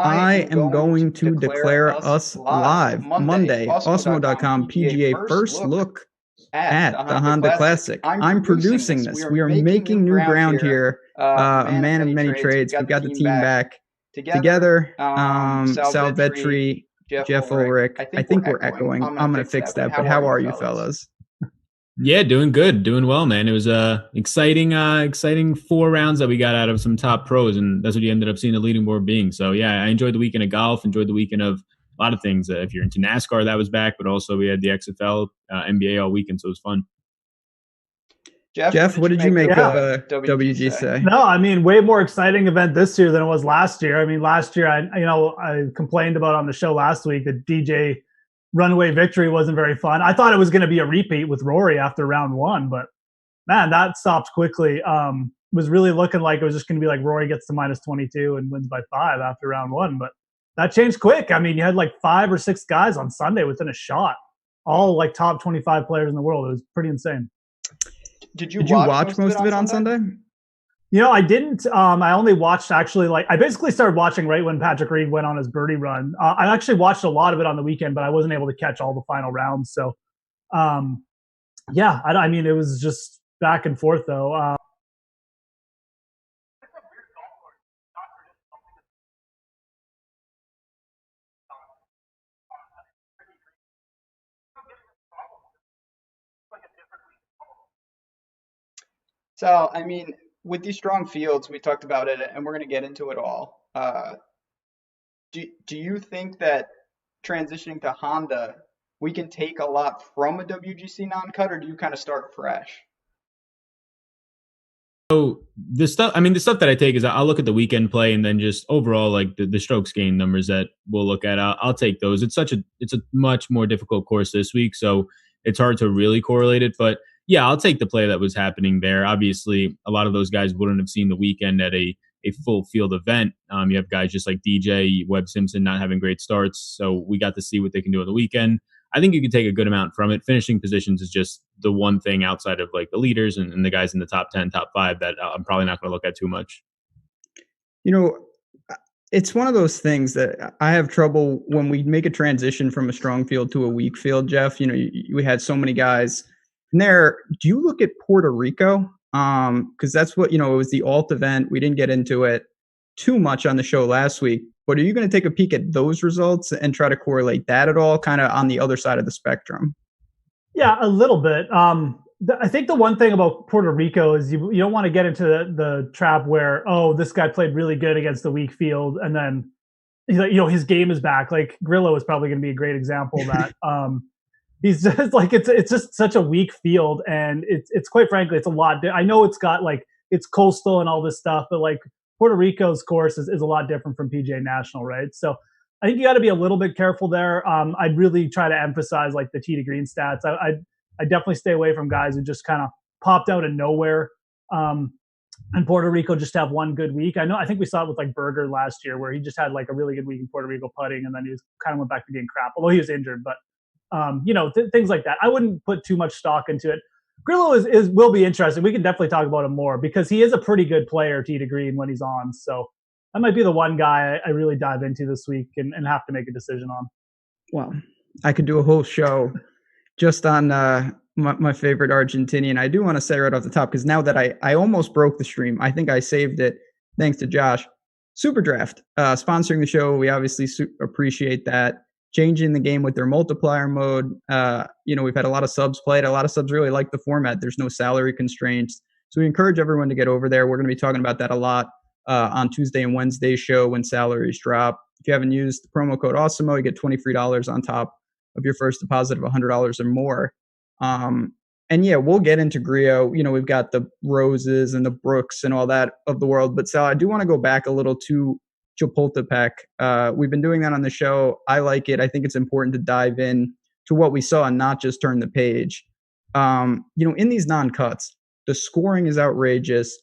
I am going to declare us live Monday, Awesemo.com PGA first look at the Honda Classic. I'm producing this. We are making new ground here. A man of many trades. We've got the team back together. Sal Vetri, Jeff Ulrich. I think we're echoing. I'm going to fix that. But how are you fellas? Yeah, doing good, doing well, man. It was exciting 4 rounds that we got out of some top pros, and that's what you ended up seeing the leading board being. So yeah, I enjoyed the weekend of golf, enjoyed the weekend of a lot of things. If you're into NASCAR, that was back, but also we had the XFL, NBA all weekend, so it was fun. Jeff, what did you make of WGC? No, I mean, way more exciting event this year than it was last year. I mean, last year, I complained about on the show last week that DJ runaway victory wasn't very fun. I thought it was going to be a repeat with Rory after round 1, but man, that stopped quickly. Was really looking like it was just going to be like Rory gets to minus 22 and wins by 5 after round 1, but that changed quick. I mean, you had like 5 or 6 guys on Sunday within a shot, all like top 25 players in the world. It was pretty insane. Did you watch most of it on Sunday? You know, I didn't. I only watched actually, I basically started watching right when Patrick Reed went on his birdie run. I actually watched a lot of it on the weekend, but I wasn't able to catch all the final rounds. So, yeah, I mean, it was just back and forth though. So, I mean, with these strong fields, we talked about it, and we're going to get into it all. Do you think that transitioning to Honda, we can take a lot from a WGC non-cut, or do you kind of start fresh? So the stuff that I take is I'll look at the weekend play and then just overall like the strokes gained numbers that we'll look at. I'll take those. It's a much more difficult course this week, so it's hard to really correlate it. But yeah, I'll take the play that was happening there. Obviously, a lot of those guys wouldn't have seen the weekend at a full field event. You have guys just like DJ, Webb Simpson not having great starts, so we got to see what they can do on the weekend. I think you can take a good amount from it. Finishing positions is just the one thing outside of like the leaders and the guys in the top 10, top 5 that I'm probably not going to look at too much. You know, it's one of those things that I have trouble when we make a transition from a strong field to a weak field, Jeff. You know, we had so many guys in there. Do you look at Puerto Rico? Because that's what, it was the alt event. We didn't get into it too much on the show last week. But are you going to take a peek at those results and try to correlate that at all, kind of on the other side of the spectrum? Yeah, a little bit. I think the one thing about Puerto Rico is you don't want to get into the trap where, this guy played really good against the weak field, and then his game is back. Like Grillo is probably going to be a great example of that. He's just like it's just such a weak field, and it's quite frankly it's a lot. I know it's got it's coastal and all this stuff, but like Puerto Rico's course is a lot different from PGA National, right? So I think you got to be a little bit careful there. I'd really try to emphasize like the tee to green stats. I definitely stay away from guys who just kind of popped out of nowhere. And Puerto Rico just have one good week. I think we saw it with like Berger last year, where he just had like a really good week in Puerto Rico putting, and then he kind of went back to being crap, although he was injured. But things like that. I wouldn't put too much stock into it. Grillo will be interesting. We can definitely talk about him more because he is a pretty good player tee to green when he's on. So that might be the one guy I really dive into this week and have to make a decision on. Well, I could do a whole show just on my favorite Argentinian. I do want to say right off the top, because now that I almost broke the stream, I think I saved it thanks to Josh. Superdraft sponsoring the show. We obviously appreciate that. Changing the game with their multiplier mode. We've had a lot of subs played. A lot of subs really like the format. There's no salary constraints. So we encourage everyone to get over there. We're going to be talking about that a lot on Tuesday and Wednesday show when salaries drop. If you haven't used the promo code AWESEMO, you get $23 on top of your first deposit of $100 or more. And yeah, we'll get into Grillo. We've got the Roses and the Brooks and all that of the world. But Sal, I do want to go back a little to Chapultepec. We've been doing that on the show. I like it. I think it's important to dive in to what we saw and not just turn the page. In these non-cuts, the scoring is outrageous.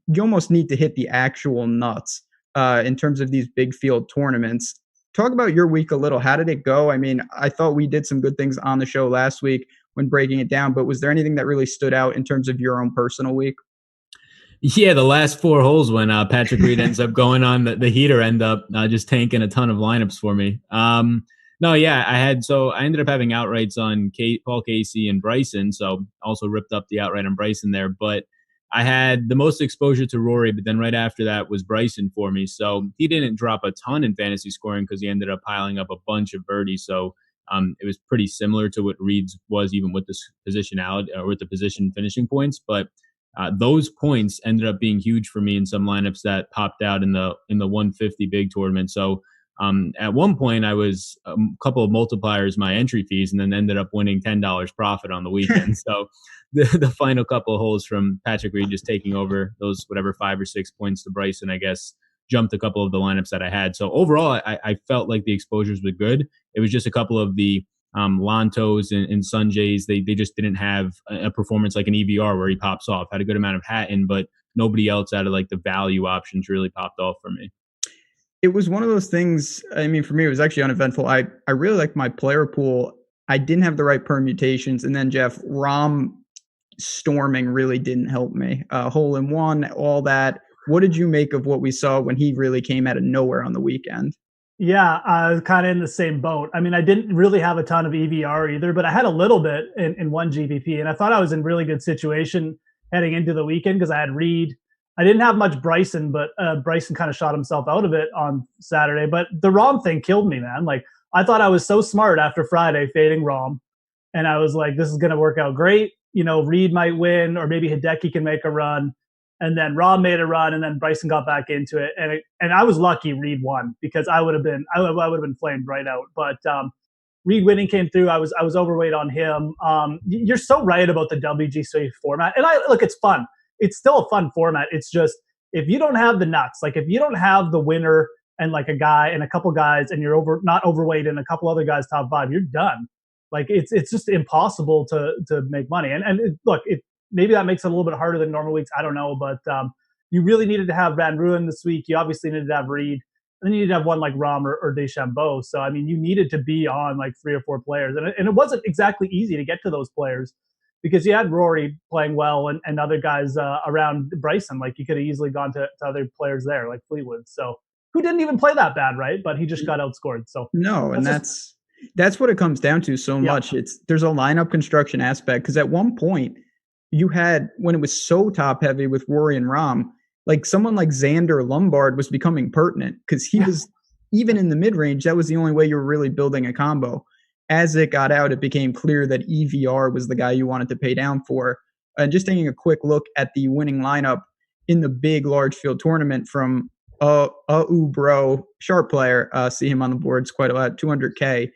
You almost need to hit the actual nuts in terms of these big field tournaments. Talk about your week a little. How did it go? I mean, I thought we did some good things on the show last week when breaking it down, but was there anything that really stood out in terms of your own personal week? Yeah, the last 4 holes when Patrick Reed ends up going on the heater, end up just tanking a ton of lineups for me. No, yeah, I ended up having outrights on Paul Casey and Bryson, so also ripped up the outright on Bryson there. But I had the most exposure to Rory, but then right after that was Bryson for me. So he didn't drop a ton in fantasy scoring because he ended up piling up a bunch of birdies. So it was pretty similar to what Reed's was, even with the positionality or with the position finishing points, but. Those points ended up being huge for me in some lineups that popped out in the 150 big tournament. So at one point, I was a couple of multipliers my entry fees, and then ended up winning $10 profit on the weekend. So the final couple of holes from Patrick Reed just taking over those whatever 5 or 6 points to Bryson, I guess, jumped a couple of the lineups that I had. So overall, I felt like the exposures were good. It was just a couple of the Lantos and Sunjays, they just didn't have a performance like an EVR where he pops off. Had a good amount of Hatton, but nobody else out of like the value options really popped off for me. It was one of those things. I mean, for me, it was actually uneventful. I really liked my player pool. I didn't have the right permutations, and then Jeff Rahm storming really didn't help me. Hole in one, all that. What did you make of what we saw when he really came out of nowhere on the weekend? Yeah, I was kind of in the same boat. I mean, I didn't really have a ton of EVR either, but I had a little bit in one GPP, and I thought I was in really good situation heading into the weekend because I had Reed. I didn't have much Bryson, but Bryson kind of shot himself out of it on Saturday. But the Rom thing killed me, man. Like, I thought I was so smart after Friday fading Rom, and I was like, this is going to work out great. You know, Reed might win, or maybe Hideki can make a run. And then Rob made a run, and then Bryson got back into it, and I was lucky Reed won because I would have been flamed right out. But Reed winning came through. I was overweight on him. You're so right about the WGC format, and it's fun. It's still a fun format. It's just if you don't have the nuts, like if you don't have the winner and like a guy and a couple guys, and you're not overweight and a couple other guys top 5, you're done. Like it's just impossible to make money. And maybe that makes it a little bit harder than normal weeks. I don't know, but you really needed to have Van Ruin this week. You obviously needed to have Reed. And then you needed to have one like Rahm or DeChambeau. So, I mean, you needed to be on like 3 or 4 players. And it wasn't exactly easy to get to those players because you had Rory playing well and other guys around Bryson. Like you could have easily gone to other players there like Fleetwood. So, who didn't even play that bad, right? But he just got outscored. So no, and that's what it comes down to so much. There's a lineup construction aspect because at one point, you had, when it was so top heavy with Rory and Rahm, like someone like Xander Lombard was becoming pertinent because he was, even in the mid-range, that was the only way you were really building a combo. As it got out, it became clear that EVR was the guy you wanted to pay down for. And just taking a quick look at the winning lineup in the big large field tournament from Bro, sharp player, see him on the boards quite a lot, 200K.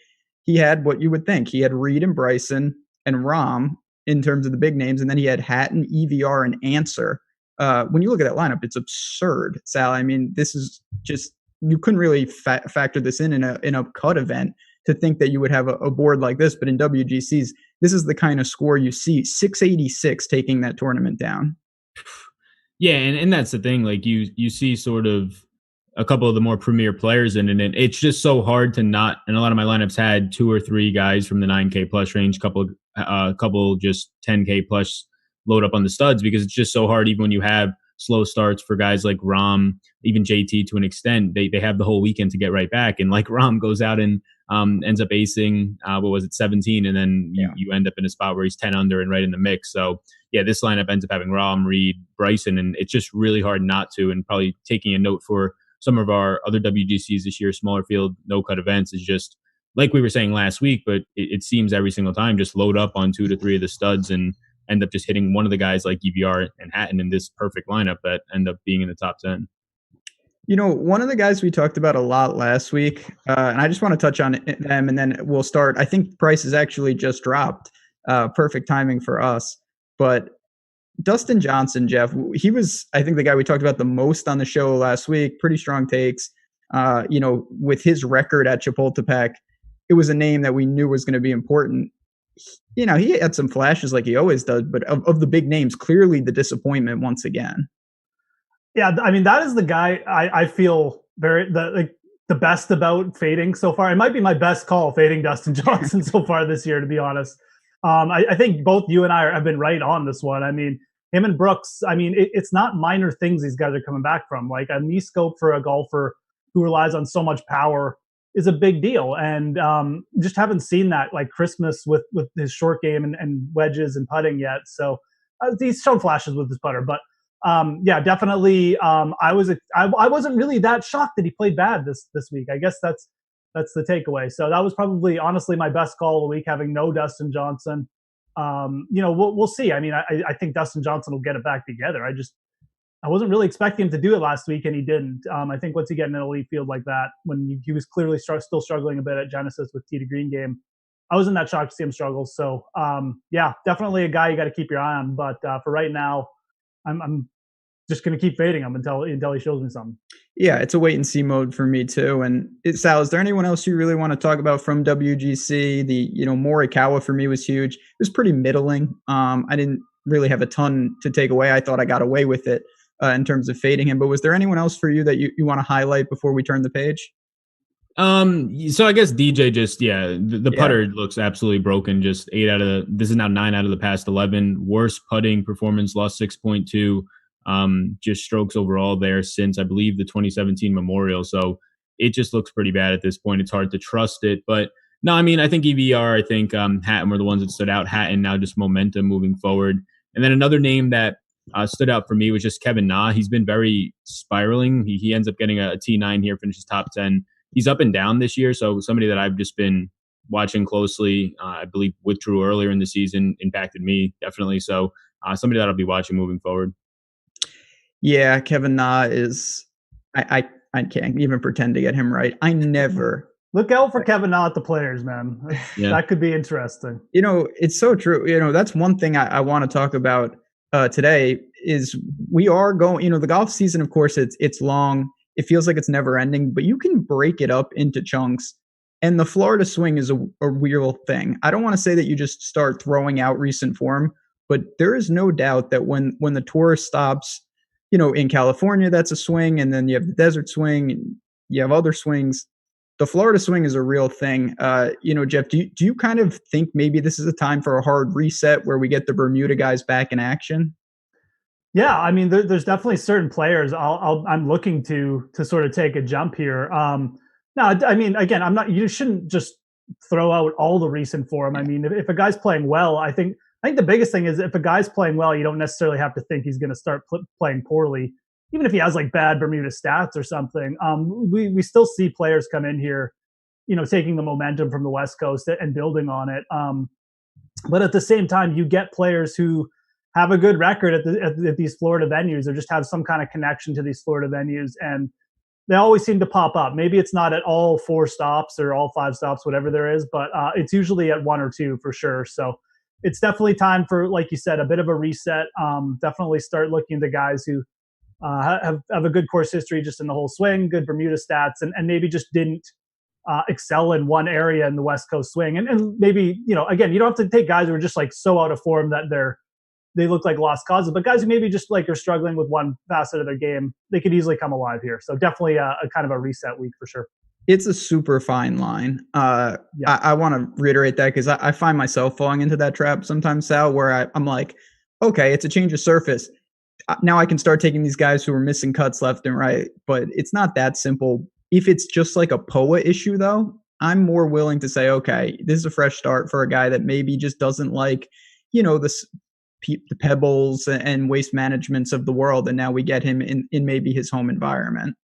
He had what you would think. He had Reed and Bryson and Rahm in terms of the big names, and then he had Hatton, EVR, and Answer. When you look at that lineup, it's absurd, Sal. I mean, this is just, you couldn't really factor this in a cut event to think that you would have a board like this. But in WGCs, this is the kind of score you see. 686 taking that tournament down. Yeah, and that's the thing. Like you see sort of a couple of the more premier players in it. And it's just so hard to not. And a lot of my lineups had 2 or 3 guys from the 9K plus range, couple just 10K plus load up on the studs because it's just so hard. Even when you have slow starts for guys like Rahm, even JT to an extent, they have the whole weekend to get right back. And like Rahm goes out and ends up acing, 17, and then you end up in a spot where he's 10 under and right in the mix. So yeah, this lineup ends up having Rahm, Reed, Bryson, and it's just really hard not to. And probably taking a note for some of our other WGCs this year, smaller field, no cut events, is just like we were saying last week, but it seems every single time just load up on 2 to 3 of the studs and end up just hitting one of the guys like EVR and Hatton in this perfect lineup that end up being in the top 10. You know, one of the guys we talked about a lot last week, and I just want to touch on them, and then we'll start. I think price has actually just dropped. Perfect timing for us. But Dustin Johnson, Jeff, he was, I think, the guy we talked about the most on the show last week. Pretty strong takes. With his record at Chapultepec, it was a name that we knew was going to be important. He had some flashes like he always does, but of the big names, clearly the disappointment once again. Yeah, I mean, that is the guy I feel the best about fading so far. It might be my best call fading Dustin Johnson so far this year, to be honest. I think both you and I have been right on this one. I mean, him and Brooks, I mean, it's not minor things these guys are coming back from. Like a knee scope for a golfer who relies on so much power is a big deal. And just haven't seen that like Christmas with his short game and wedges and putting yet. So he's shown flashes with his putter, but yeah, definitely. I wasn't really that shocked that he played bad this week. I guess that's the takeaway. So that was probably honestly my best call of the week, having no Dustin Johnson. We'll see. I mean, I think Dustin Johnson will get it back together. I wasn't really expecting him to do it last week, and he didn't. I think once you get in an elite field like that, when he was clearly still struggling a bit at Genesis with tee to green game, I wasn't that shocked to see him struggle. So yeah, definitely a guy you got to keep your eye on. But for right now, I'm just going to keep fading him until he shows me something. Yeah, it's a wait and see mode for me too. And Sal, is there anyone else you really want to talk about from WGC? The Morikawa for me was huge. It was pretty middling. I didn't really have a ton to take away. I thought I got away with it in terms of fading him. But was there anyone else for you that you want to highlight before we turn the page? So I guess DJ just the putter looks absolutely broken. Just this is now 9 out of the past 11. Worst putting performance, lost 6.2. Just strokes overall there since I believe the 2017 Memorial. So it just looks pretty bad at this point. It's hard to trust it. But no, I mean, I think EVR, I think Hatton were the ones that stood out. Hatton now just momentum moving forward. And then another name that stood out for me was just Kevin Na. He's been very spiraling. He ends up getting a T9 here, finishes top 10. He's up and down this year. So somebody that I've just been watching closely, I believe withdrew earlier in the season, impacted me definitely. So somebody that I'll be watching moving forward. Yeah, Kevin Na is I can't even pretend to get him right. I never look out for Kevin Na at the Players, man. That could be interesting. It's so true. That's one thing I want to talk about today is we are going, the golf season, of course, it's long. It feels like it's never ending, but you can break it up into chunks. And the Florida swing is a real thing. I don't want to say that you just start throwing out recent form, but there is no doubt that when the tour stops, in California, that's a swing. And then you have the desert swing and you have other swings. The Florida swing is a real thing. Jeff, do you kind of think maybe this is a time for a hard reset where we get the Bermuda guys back in action? Yeah, I mean, there's definitely certain players I'm looking to sort of take a jump here. No, I mean, again, you shouldn't just throw out all the recent form. I mean, if a guy's playing well, I think the biggest thing is if a guy's playing well, you don't necessarily have to think he's going to start playing poorly, even if he has like bad Bermuda stats or something. We still see players come in here, taking the momentum from the West Coast and building on it. But at the same time, you get players who have a good record at these Florida venues, or just have some kind of connection to these Florida venues, and they always seem to pop up. Maybe it's not at all 4 stops or all 5 stops, whatever there is, but it's usually at 1 or 2 for sure. So it's definitely time for, like you said, a bit of a reset. Definitely start looking at the guys who have a good course history just in the whole swing, good Bermuda stats, and maybe just didn't excel in one area in the West Coast swing. And maybe, again, you don't have to take guys who are just like so out of form that they look like lost causes, but guys who maybe just like are struggling with one facet of their game, they could easily come alive here. So definitely a kind of a reset week for sure. It's a super fine line. I want to reiterate that because I find myself falling into that trap sometimes, Sal, where I'm like, okay, it's a change of surface. Now I can start taking these guys who are missing cuts left and right, but it's not that simple. If it's just like a POA issue, though, I'm more willing to say, okay, this is a fresh start for a guy that maybe just doesn't like, the pebbles and waste managements of the world, and now we get him in maybe his home environment.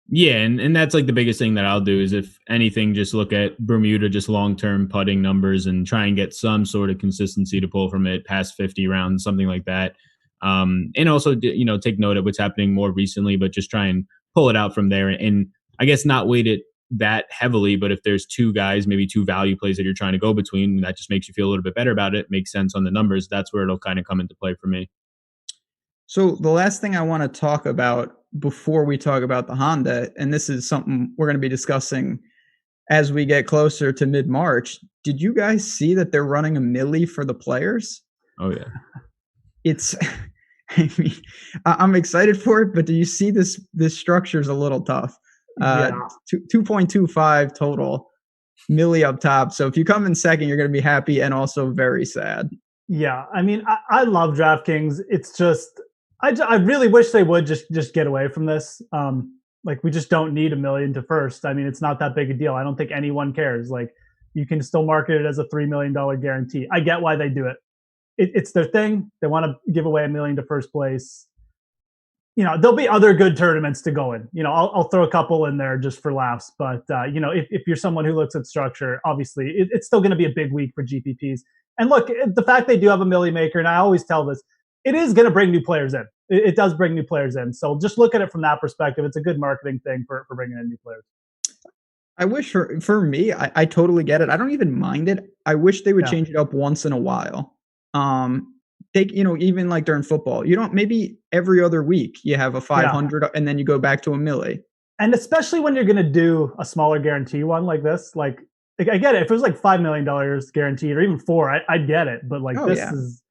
Yeah, and that's like the biggest thing that I'll do is, if anything, just look at Bermuda, just long-term putting numbers and try and get some sort of consistency to pull from it past 50 rounds, something like that. And also, take note of what's happening more recently, but just try and pull it out from there. And I guess not weight it that heavily, but if there's 2 guys, maybe 2 value plays that you're trying to go between, that just makes you feel a little bit better about it, makes sense on the numbers, that's where it'll kind of come into play for me. So the last thing I want to talk about before we talk about the Honda, and this is something we're going to be discussing as we get closer to mid-March, did you guys see that they're running a milli for the Players? Oh yeah. It's I'm excited for it, but do you see this structure is a little tough. 2.25 total milli up top. So if you come in second, you're going to be happy and also very sad. Yeah, I mean, I love DraftKings. It's just, I really wish they would just get away from this. Like we just don't need a million to first. I mean, it's not that big a deal. I don't think anyone cares. Like you can still market it as a $3 million guarantee. I get why they do it. It's their thing. They want to give away a million to first place. There'll be other good tournaments to go in. I'll throw a couple in there just for laughs. But if you're someone who looks at structure, obviously it's still going to be a big week for GPPs. And look, the fact they do have a milli maker, and I always tell this, it is going to bring new players in. It does bring new players in. So just look at it from that perspective. It's a good marketing thing for bringing in new players. I wish for me, I totally get it. I don't even mind it. I wish they would change it up once in a while. Even like during football, maybe every other week you have a 500 and then you go back to a milli. And especially when you're going to do a smaller guarantee one like this, like I get it. If it was like $5 million guaranteed or even $4, I'd get it. But like is,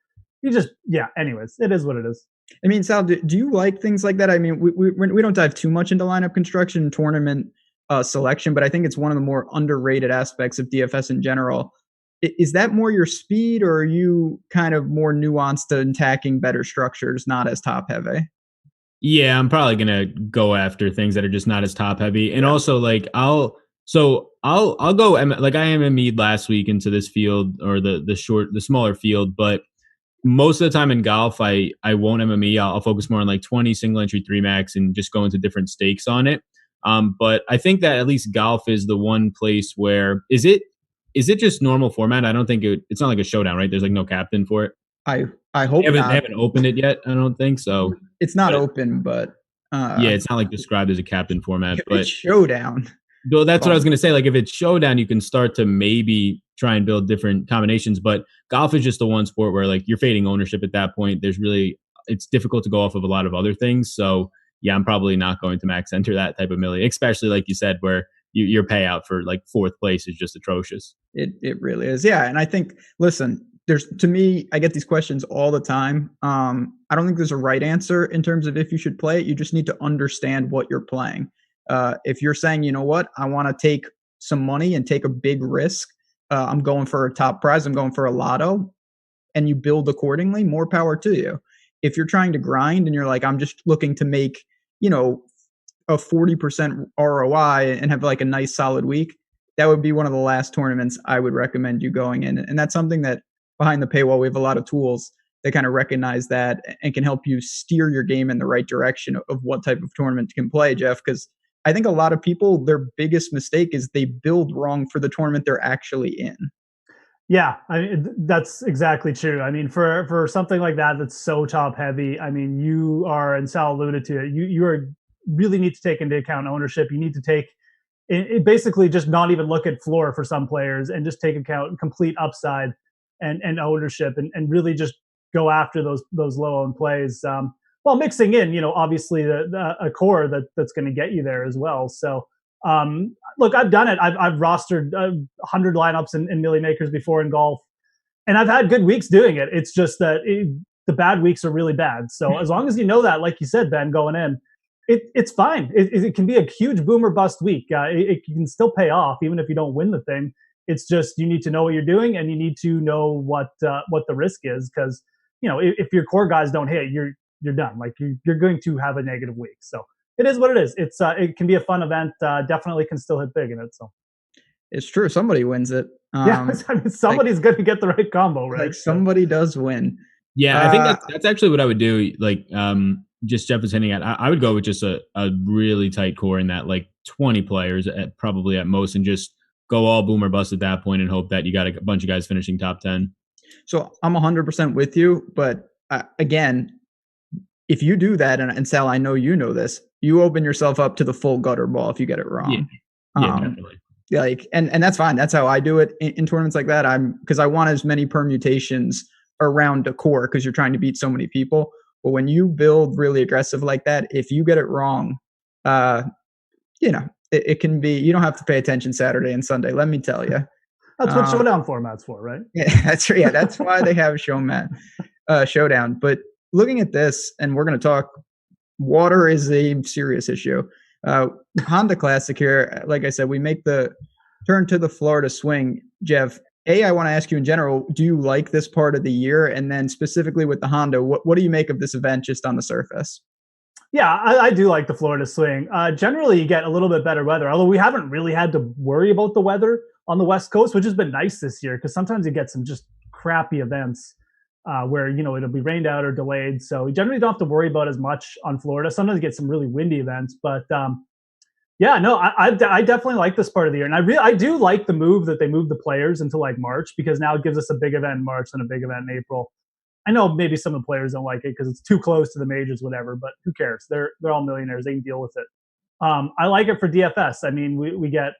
anyways, it is what it is. I mean, Sal, do you like things like that? I mean, we don't dive too much into lineup construction, tournament selection, but I think it's one of the more underrated aspects of DFS in general. Is that more your speed, or are you kind of more nuanced in attacking better structures, not as top heavy? Yeah, I'm probably gonna go after things that are just not as top heavy, and also like I'll go like I MME'd last week into this field or the smaller field, but most of the time in golf I won't MME. I'll focus more on like 20 single entry 3 max and just go into different stakes on it. But I think that at least golf is the one place where is it just normal format? I don't think it's not like a showdown, right? There's like no captain for it. I hope they haven't opened it yet. I don't think so. It's not open, but it's not like described as a captain format. But it's showdown. Well, that's what I was going to say. Like if it's showdown, you can start to maybe try and build different combinations. But golf is just the one sport where like you're fading ownership at that point. It's difficult to go off of a lot of other things. So yeah, I'm probably not going to max enter that type of milli, especially like you said, where your payout for like fourth place is just atrocious. It really is. Yeah. And I think, listen, to me, I get these questions all the time. I don't think there's a right answer in terms of if you should play it. You just need to understand what you're playing. If you're saying, you know what, I want to take some money and take a big risk. I'm going for a top prize. I'm going for a lotto, and you build accordingly, more power to you. If you're trying to grind and you're like, I'm just looking to make, a 40% ROI and have like a nice solid week, that would be one of the last tournaments I would recommend you going in. And that's something that behind the paywall, we have a lot of tools that kind of recognize that and can help you steer your game in the right direction of what type of tournament you can play, Jeff. Because I think a lot of people, their biggest mistake is they build wrong for the tournament they're actually in. Yeah, that's exactly true. I mean, for something like that that's so top heavy, I mean, you are, and Sal alluded to it, you are really need to take into account ownership. You need to take it basically just not even look at floor for some players and just take account complete upside and ownership and really just go after those low owned plays while mixing in, obviously a core that's going to get you there as well. So look, I've done it. I've rostered 100 lineups in milli makers before in golf, and I've had good weeks doing it. It's just that the bad weeks are really bad. So as long as you know that, like you said, Ben, going in, it's fine. It can be a huge boom or bust week. It can still pay off even if you don't win the thing. It's just you need to know what you're doing and you need to know what the risk is, because if your core guys don't hit, you're done. Like you're going to have a negative week. So it is what it is. It can be a fun event. Definitely can still hit big in it. So it's true. Somebody wins it. I mean, somebody's going to get the right combo, right? Like somebody does win. Yeah, I think that's actually what I would do. Like, just Jeff was hinting at, I would go with just a really tight core in that, like 20 players probably at most, and just go all boom or bust at that point and hope that you got a bunch of guys finishing top 10. So I'm 100% with you. But again, if you do that, and Sal, I know you know this, you open yourself up to the full gutter ball if you get it wrong. Yeah, definitely. Like, and that's fine. That's how I do it in tournaments like that. Because I want as many permutations around a core, because you're trying to beat so many people. But when you build really aggressive like that, if you get it wrong, it can be, you don't have to pay attention Saturday and Sunday, let me tell you. That's what showdown format's for, right? Yeah, that's why they have showdown. But looking at this, and we're going to talk, water is a serious issue. Honda Classic here, like I said, we make the turn to the Florida swing. Jeff, I want to ask you in general, do you like this part of the year? And then specifically with the Honda, what do you make of this event just on the surface? Yeah, I do like the Florida swing. Generally, you get a little bit better weather, although we haven't really had to worry about the weather on the West Coast, which has been nice this year because sometimes you get some just crappy events where, it'll be rained out or delayed. So we generally don't have to worry about as much on Florida. Sometimes you get some really windy events, but yeah, no, I definitely like this part of the year. And I do like the move that they moved the players into like March because now it gives us a big event in March and a big event in April. I know maybe some of the players don't like it because it's too close to the majors, whatever. But who cares? They're all millionaires. They can deal with it. I like it for DFS. I mean, we get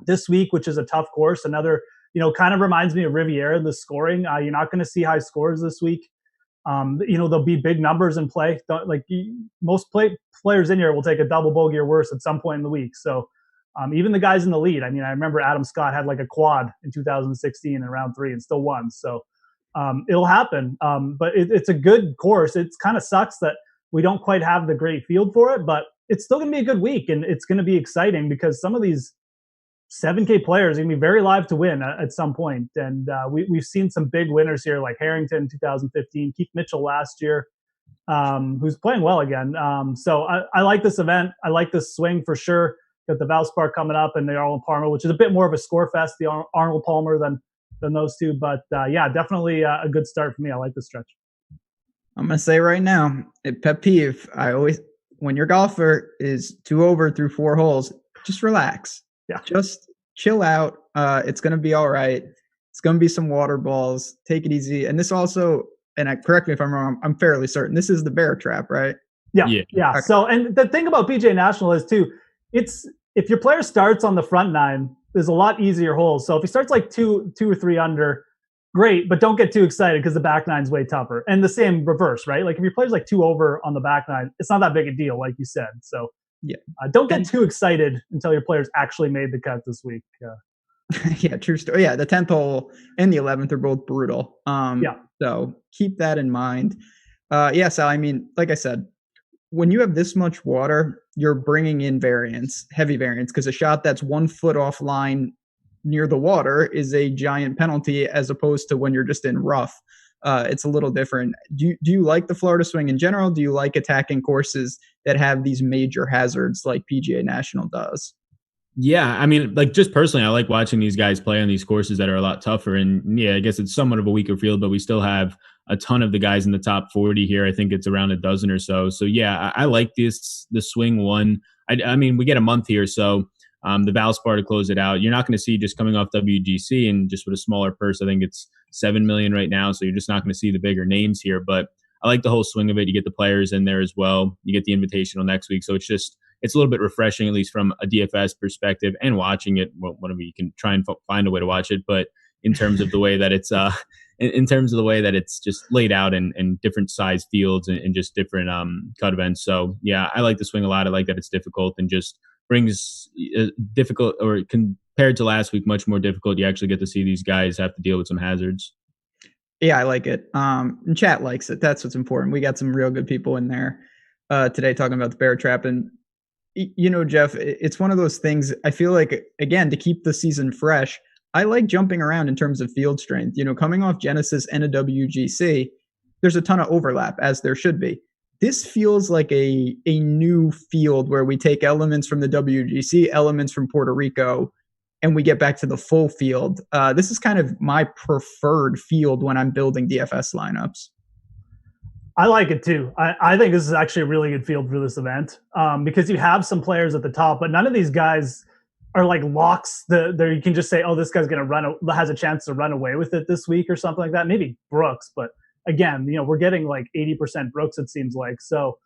this week, which is a tough course. Another, kind of reminds me of Riviera. The scoring, you're not going to see high scores this week. There'll be big numbers in play. Most players in here will take a double bogey or worse at some point in the week. So even the guys in the lead. I mean, I remember Adam Scott had like a quad in 2016 in round 3 and still won. So it'll happen. But it's a good course. It kind of sucks that we don't quite have the great field for it, but it's still going to be a good week, and it's going to be exciting because some of these 7K players are going to be very live to win at some point. And we've seen some big winners here, like Harrington 2015, Keith Mitchell last year, who's playing well again. So I like this event. I like this swing for sure. Got the Valspar coming up and the Arnold Palmer, which is a bit more of a score fest, the Arnold Palmer than those two. But yeah, definitely a good start for me. I like the stretch. I'm going to say right now, pet peeve, when your golfer is 2 over through 4 holes, just relax. Yeah. Just chill out. It's going to be all right. It's going to be some water balls. Take it easy. And this also, correct me if I'm wrong, I'm fairly certain, this is the bear trap, right? Yeah. Okay. So, and the thing about PGA National is too, if your player starts on the front 9, there's a lot easier holes. So if he starts like two or 3 under, great, but don't get too excited because the back 9's way tougher. And the same reverse, right? Like if your player's like 2 over on the back 9, it's not that big a deal, like you said. So yeah, don't get too excited until your players actually made the cut this week. Yeah, true story. Yeah, the 10th hole and the 11th are both brutal. So keep that in mind. Sal, I mean, like I said, when you have this much water, you're bringing in heavy variance, because a shot that's 1 foot offline near the water is a giant penalty, as opposed to when you're just in rough. It's a little different. Do you like the Florida swing in general? Do you like attacking courses that have these major hazards like PGA National does? Yeah, I mean, like just personally, I like watching these guys play on these courses that are a lot tougher. And yeah, I guess it's somewhat of a weaker field, but we still have a ton of the guys in the top 40 here. I think it's around a dozen or so. So yeah, I like the swing one. I mean, we get a month here, so the Valspar to close it out. You're not going to see, just coming off WGC and just with a smaller purse, I think it's 7 million right now. So you're just not going to see the bigger names here. But I like the whole swing of it. You get the players in there as well. You get the invitational next week. So it's a little bit refreshing, at least from a DFS perspective, and watching it. Well, whenever you can try and find a way to watch it, but in terms of the way that it's in terms of the way that it's just laid out in different size fields and just different cut events. So yeah, I like the swing a lot. I like that it's difficult and just brings difficult, or compared to last week, much more difficult. You actually get to see these guys have to deal with some hazards. Yeah, I like it. And chat likes it. That's what's important. We got some real good people in there today talking about the bear trap. And Jeff, it's one of those things. I feel like, again, to keep the season fresh, I like jumping around in terms of field strength. Coming off Genesis and a WGC, there's a ton of overlap, as there should be. This feels like a new field where we take elements from the WGC, elements from Puerto Rico, and we get back to the full field. This is kind of my preferred field when I'm building DFS lineups. I like it too. I think this is actually a really good field for this event because you have some players at the top, but none of these guys are like locks that you can just say, oh, this guy's going to has a chance to run away with it this week or something like that. Maybe Brooks, but again, we're getting like 80% Brooks, it seems like. So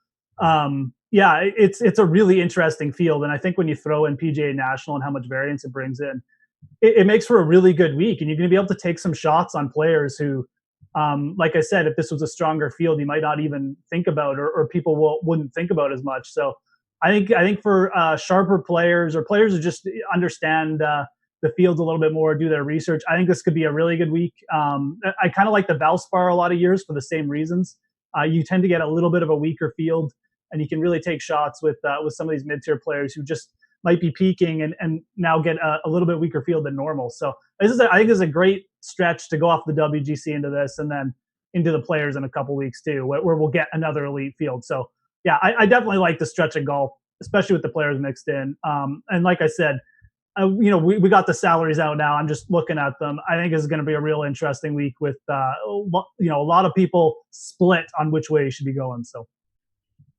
yeah, it's a really interesting field. And I think when you throw in PGA National and how much variance it brings in, it makes for a really good week. And you're going to be able to take some shots on players who, like I said, if this was a stronger field, you might not even think about, or people wouldn't think about as much. So I think for sharper players, or players who just understand the field a little bit more, do their research, I think this could be a really good week. I kind of like the Valspar a lot of years for the same reasons. You tend to get a little bit of a weaker field, and you can really take shots with some of these mid-tier players who just might be peaking and now get a little bit weaker field than normal. So I think this is a great stretch to go off the WGC into this and then into the players in a couple weeks too, where we'll get another elite field. So yeah, I definitely like the stretch of golf, especially with the players mixed in. And like I said, we got the salaries out now. I'm just looking at them. I think this is going to be a real interesting week with, a lot of people split on which way you should be going. So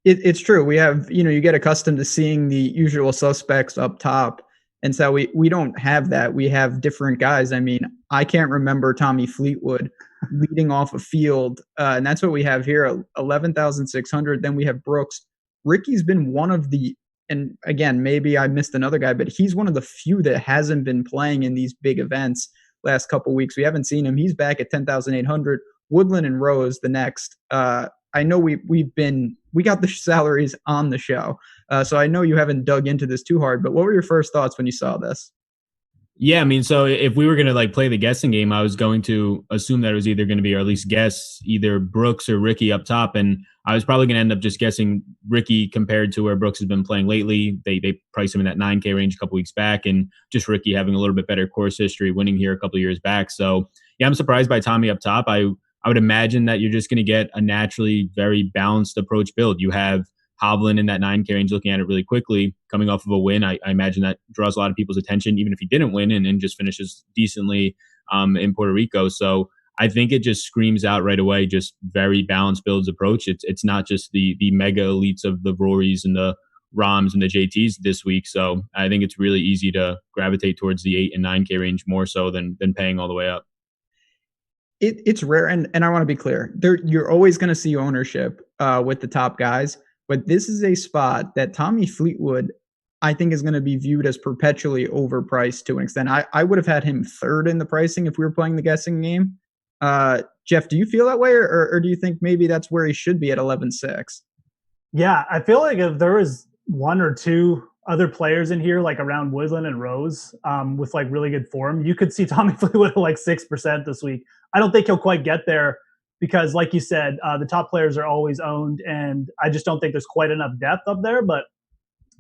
it's true. We have, you get accustomed to seeing the usual suspects up top. And so we don't have that. We have different guys. I mean, I can't remember Tommy Fleetwood leading off a field. And that's what we have here, 11,600. Then we have Brooks. Ricky's been one of the, and again, maybe I missed another guy, but he's one of the few that hasn't been playing in these big events last couple of weeks. We haven't seen him. He's back at 10,800. Woodland and Rose the next. I know we got the salaries on the show, so I know you haven't dug into this too hard. But what were your first thoughts when you saw this? Yeah, I mean, so if we were going to play the guessing game, I was going to assume that it was either going to be, or at least guess, either Brooks or Ricky up top, and I was probably going to end up just guessing Ricky compared to where Brooks has been playing lately. They priced him in that 9K range a couple weeks back, and just Ricky having a little bit better course history, winning here a couple of years back. So yeah, I'm surprised by Tommy up top. I would imagine that you're just going to get a naturally very balanced approach build. You have Hovland in that 9K range, looking at it really quickly, coming off of a win. I imagine that draws a lot of people's attention, even if he didn't win and just finishes decently in Puerto Rico. So I think it just screams out right away, just very balanced builds approach. It's not just the mega elites of the Rorys and the Rahms and the JTs this week. So I think it's really easy to gravitate towards the 8 and 9K range more so than paying all the way up. It's rare, and I want to be clear. You're always going to see ownership with the top guys, but this is a spot that Tommy Fleetwood, I think, is going to be viewed as perpetually overpriced to an extent. I would have had him third in the pricing if we were playing the guessing game. Jeff, do you feel that way, or do you think maybe that's where he should be at 11.6? Yeah, I feel like if there was one or two other players in here, like around Woodland and Rose, with really good form, you could see Tommy Fleetwood at 6% this week. I don't think he'll quite get there because, like you said, the top players are always owned, and I just don't think there's quite enough depth up there. But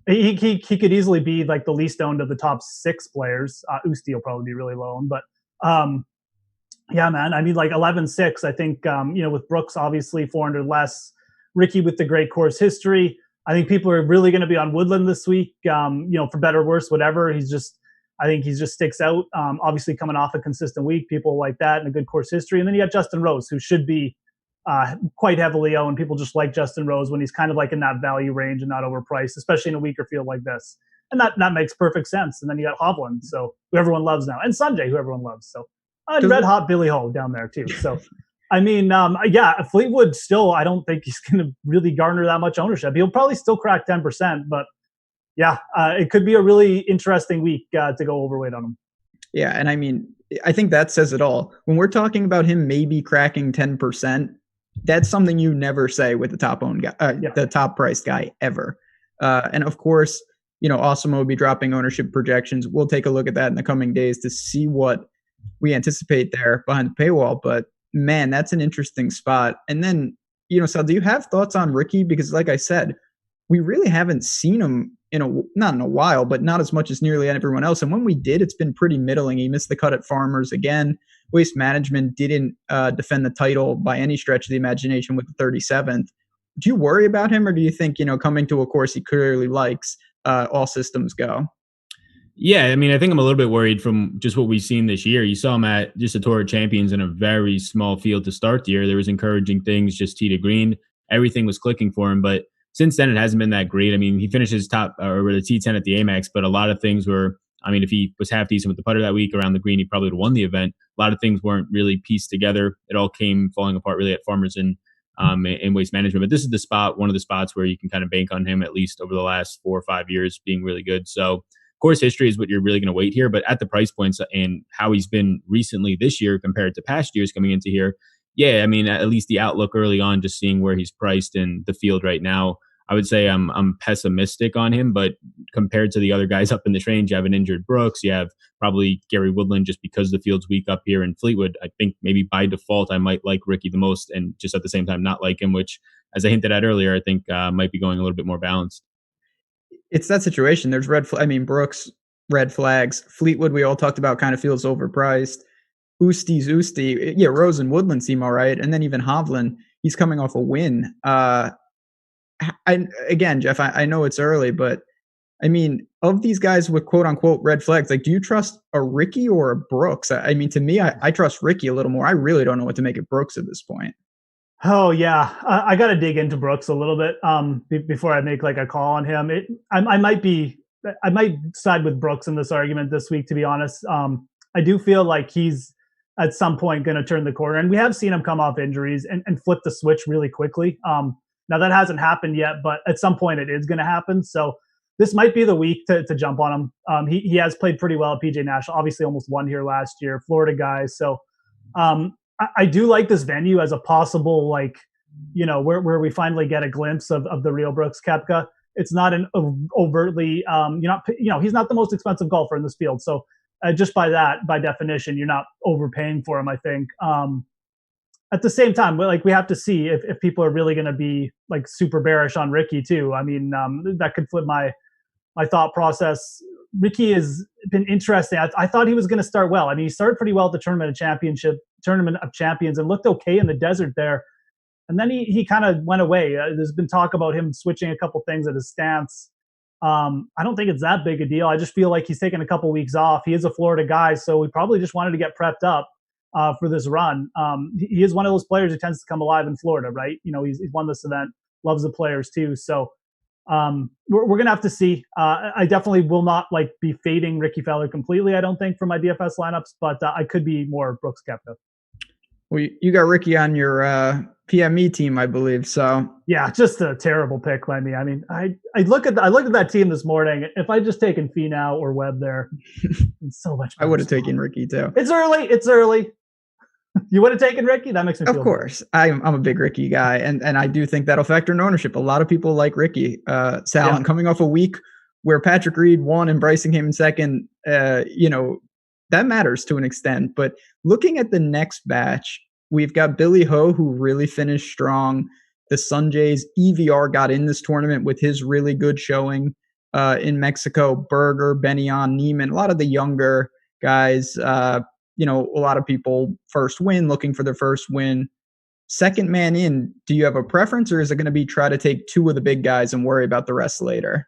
he could easily be the least owned of the top 6 players. Usti will probably be really low owned, but yeah, man. I mean, 11.6. I think with Brooks obviously 400 less, Ricky with the great course history. I think people are really going to be on Woodland this week. For better or worse, whatever. I think he just sticks out. Obviously, coming off a consistent week, people like that and a good course history. And then you got Justin Rose, who should be quite heavily owned. People just like Justin Rose when he's kind of in that value range and not overpriced, especially in a weaker field like this. And that makes perfect sense. And then you got Hovland, so who everyone loves now, and Sanjay, who everyone loves. So red hot Billy Ho down there too. So. I mean, Fleetwood still, I don't think he's going to really garner that much ownership. He'll probably still crack 10%, but yeah, it could be a really interesting week to go overweight on him. Yeah, and I mean, I think that says it all. When we're talking about him maybe cracking 10%, that's something you never say with the top owned guy, the top priced guy ever. And of course, Awesome will be dropping ownership projections. We'll take a look at that in the coming days to see what we anticipate there behind the paywall, but man, that's an interesting spot. And then, Sal, do you have thoughts on Ricky? Because like I said, we really haven't seen him not in a while, but not as much as nearly everyone else. And when we did, it's been pretty middling. He missed the cut at Farmers again. Waste Management didn't defend the title by any stretch of the imagination with the 37th. Do you worry about him, or do you think, coming to a course he clearly likes, all systems go? Yeah, I mean, I think I'm a little bit worried from just what we've seen this year. You saw him at just a Tour of Champions in a very small field to start the year. There was encouraging things, just tee to green. Everything was clicking for him. But since then, it hasn't been that great. I mean, he finishes top or the T10 at the Amex, but a lot of things were, I mean, if he was half decent with the putter that week around the green, he probably would have won the event. A lot of things weren't really pieced together. It all came falling apart really at Farmers and in Waste Management. But this is the spot, one of the spots where you can kind of bank on him, at least over the last 4 or 5 years, being really good. So course history is what you're really going to weight here, but at the price points and how he's been recently this year compared to past years coming into here, yeah, I mean, at least the outlook early on, just seeing where he's priced in the field right now, I would say I'm pessimistic on him. But compared to the other guys up in this range, you have an injured Brooks, you have probably Gary Woodland just because the field's weak up here, and Fleetwood. I think maybe by default I might like Ricky the most, and just at the same time not like him, which, as I hinted at earlier, I think might be going a little bit more balanced. It's that situation. There's Brooks, red flags. Fleetwood, we all talked about, kind of feels overpriced. Usti's Usti. Yeah, Rose and Woodland seem all right. And then even Hovland, he's coming off a win. Again, Jeff, I know it's early, but I mean, of these guys with quote unquote red flags, like, do you trust a Ricky or a Brooks? I mean, to me, I trust Ricky a little more. I really don't know what to make of Brooks at this point. Oh yeah, I got to dig into Brooks a little bit before I make like a call on him. I might side with Brooks in this argument this week, to be honest. I do feel like he's at some point going to turn the corner, and we have seen him come off injuries and flip the switch really quickly. Now that hasn't happened yet, but at some point it is going to happen. So this might be the week to jump on him. He has played pretty well at PGA National, obviously almost won here last year, Florida guy. So I do like this venue as a possible, like, where we finally get a glimpse of the real Brooks Koepka. It's not an overtly, he's not the most expensive golfer in this field. So just by definition, you're not overpaying for him, I think. At the same time, like, we have to see if people are really going to be like super bearish on Ricky too. I mean, that could flip my thought process. Ricky has been interesting. I thought he was going to start well. I mean, he started pretty well at the Tournament of Champions, and looked okay in the desert there. And then he kind of went away. There's been talk about him switching a couple things at his stance. I don't think it's that big a deal. I just feel like he's taken a couple weeks off. He is a Florida guy, so we probably just wanted to get prepped up for this run. He is one of those players who tends to come alive in Florida, right? He's won this event, loves the players too. So we're going to have to see. I definitely will not be fading Ricky Fowler completely, I don't think, for my DFS lineups, but I could be more Brooks Koepka. Well, you got Ricky on your PME team, I believe. So yeah, just a terrible pick by me. I mean, I looked at that team this morning. If I just taken Finau or Webb there, it's so much. I would have taken Ricky too. It's early. You would have taken Ricky? That makes me feel Of course. I'm a big Ricky guy, and I do think that'll factor in ownership. A lot of people like Ricky. Sal, coming off a week where Patrick Reed won and Bryson came in second, that matters to an extent. But looking at the next batch, we've got Billy Ho, who really finished strong. The Sunjays, EVR got in this tournament with his really good showing in Mexico. Berger, Benyon, Neiman, a lot of the younger guys. A lot of people looking for their first win. Second man in, do you have a preference, or is it going to be try to take two of the big guys and worry about the rest later?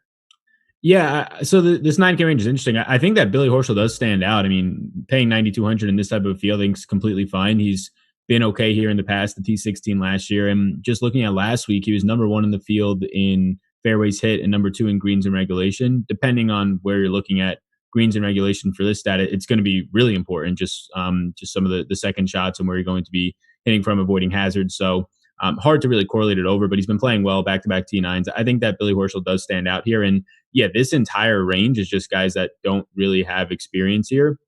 Yeah, so this 9K range is interesting. I think that Billy Horschel does stand out. I mean, paying 9,200 in this type of field is completely fine. He's been okay here in the past, the T16 last year. And just looking at last week, he was number 1 in the field in fairways hit and number 2 in greens in regulation. Depending on where you're looking at greens in regulation for this stat, it's going to be really important. Just some of the second shots and where you're going to be hitting from, avoiding hazards. So hard to really correlate it over, but he's been playing well back-to-back T9s. I think that Billy Horschel does stand out here. And yeah, this entire range is just guys that don't really have experience here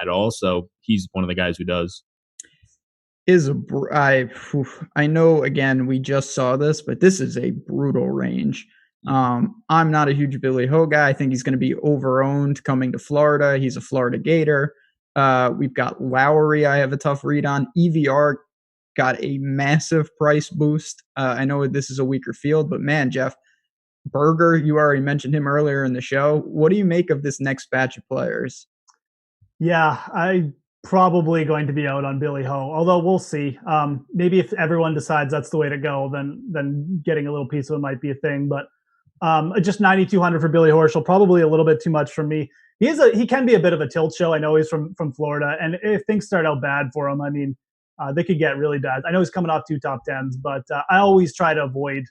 at all. So he's one of the guys who does. I know, again, we just saw this, but this is a brutal range. I'm not a huge Billy Ho guy. I think he's going to be over-owned coming to Florida. He's a Florida Gator. We've got Lowry I have a tough read on. EVR got a massive price boost. I know this is a weaker field, but man, Jeff, Berger, you already mentioned him earlier in the show. What do you make of this next batch of players? Yeah, I probably going to be out on Billy Ho, although we'll see. Maybe if everyone decides that's the way to go, then getting a little piece of it might be a thing. But just 9,200 for Billy Horschel, probably a little bit too much for me. He can be a bit of a tilt show. I know he's from Florida, and if things start out bad for him, I mean, they could get really bad. I know he's coming off 2 top 10s, but I always try to avoid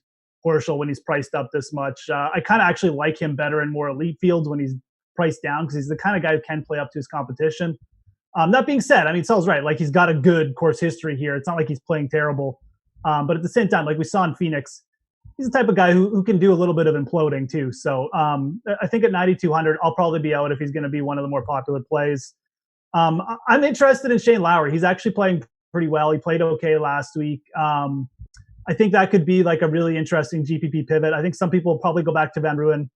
Horschel when he's priced up this much. I kind of actually like him better in more elite fields when he's priced down, because he's the kind of guy who can play up to his competition. That being said, I mean, Sal's right. Like, he's got a good course history here. It's not like he's playing terrible. But at the same time, like we saw in Phoenix, he's the type of guy who can do a little bit of imploding too. So I think at 9,200, I'll probably be out if he's going to be one of the more popular plays. I'm interested in Shane Lowry. He's actually playing pretty well. He played okay last week. I think that could be like a really interesting GPP pivot. I think some people will probably go back to Van Ruin.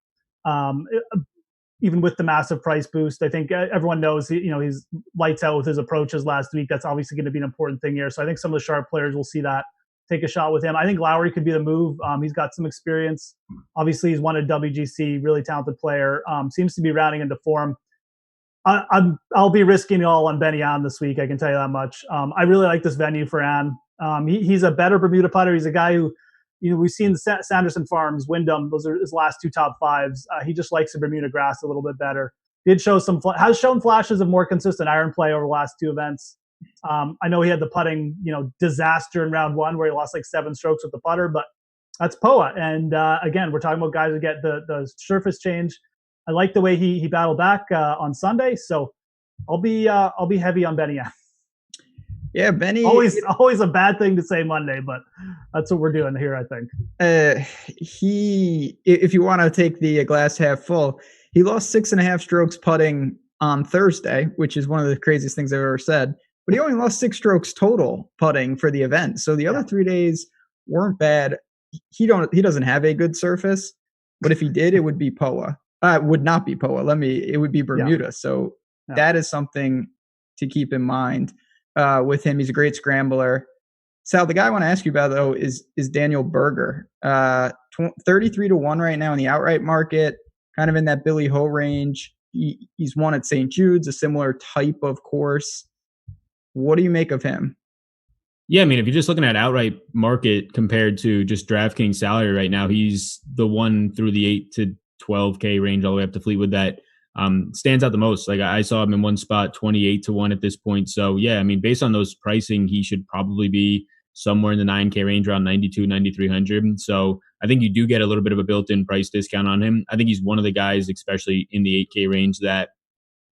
Even with the massive price boost, I think everyone knows he's lights out with his approaches last week. That's obviously going to be an important thing here. So I think some of the sharp players will see that take a shot with him. I think Lowry could be the move. He's got some experience. Obviously, he's won a WGC, really talented player. Seems to be rounding into form. I'll be risking it all on Benny An this week. I can tell you that much. I really like this venue for An. He's a better Bermuda putter. He's a guy who, we've seen the Sanderson Farms, Wyndham. Those are his last two top fives. He just likes the Bermuda grass a little bit better. Has shown flashes of more consistent iron play over the last two events. I know he had the putting, disaster in round one where he lost like 7 strokes with the putter, but that's POA. And again, we're talking about guys who get the surface change. I like the way he battled back on Sunday, so I'll be heavy on Benny. Yeah, Benny. Always a bad thing to say Monday, but that's what we're doing here, I think. If you want to take the glass half full, he lost 6.5 strokes putting on Thursday, which is one of the craziest things I've ever said. But he only lost 6 strokes total putting for the event. So the other 3 days weren't bad. He doesn't have a good surface, but if he did, it would be POA. Would not be POA. It would be Bermuda. Yeah. So that is something to keep in mind with him. He's a great scrambler. Sal, the guy I want to ask you about though is Daniel Berger. 33-1 right now in the outright market, kind of in that Billy Ho range. He's won at St. Jude's, a similar type of course. What do you make of him? Yeah, I mean, if you're just looking at outright market compared to just DraftKings salary right now, he's the one through the 8 to 12K range all the way up to Fleetwood that stands out the most. Like I saw him in one spot, 28-1 at this point. So yeah, I mean, based on those pricing, he should probably be somewhere in the 9K range, around 92, 9,300. So I think you do get a little bit of a built-in price discount on him. I think he's one of the guys, especially in the 8K range, that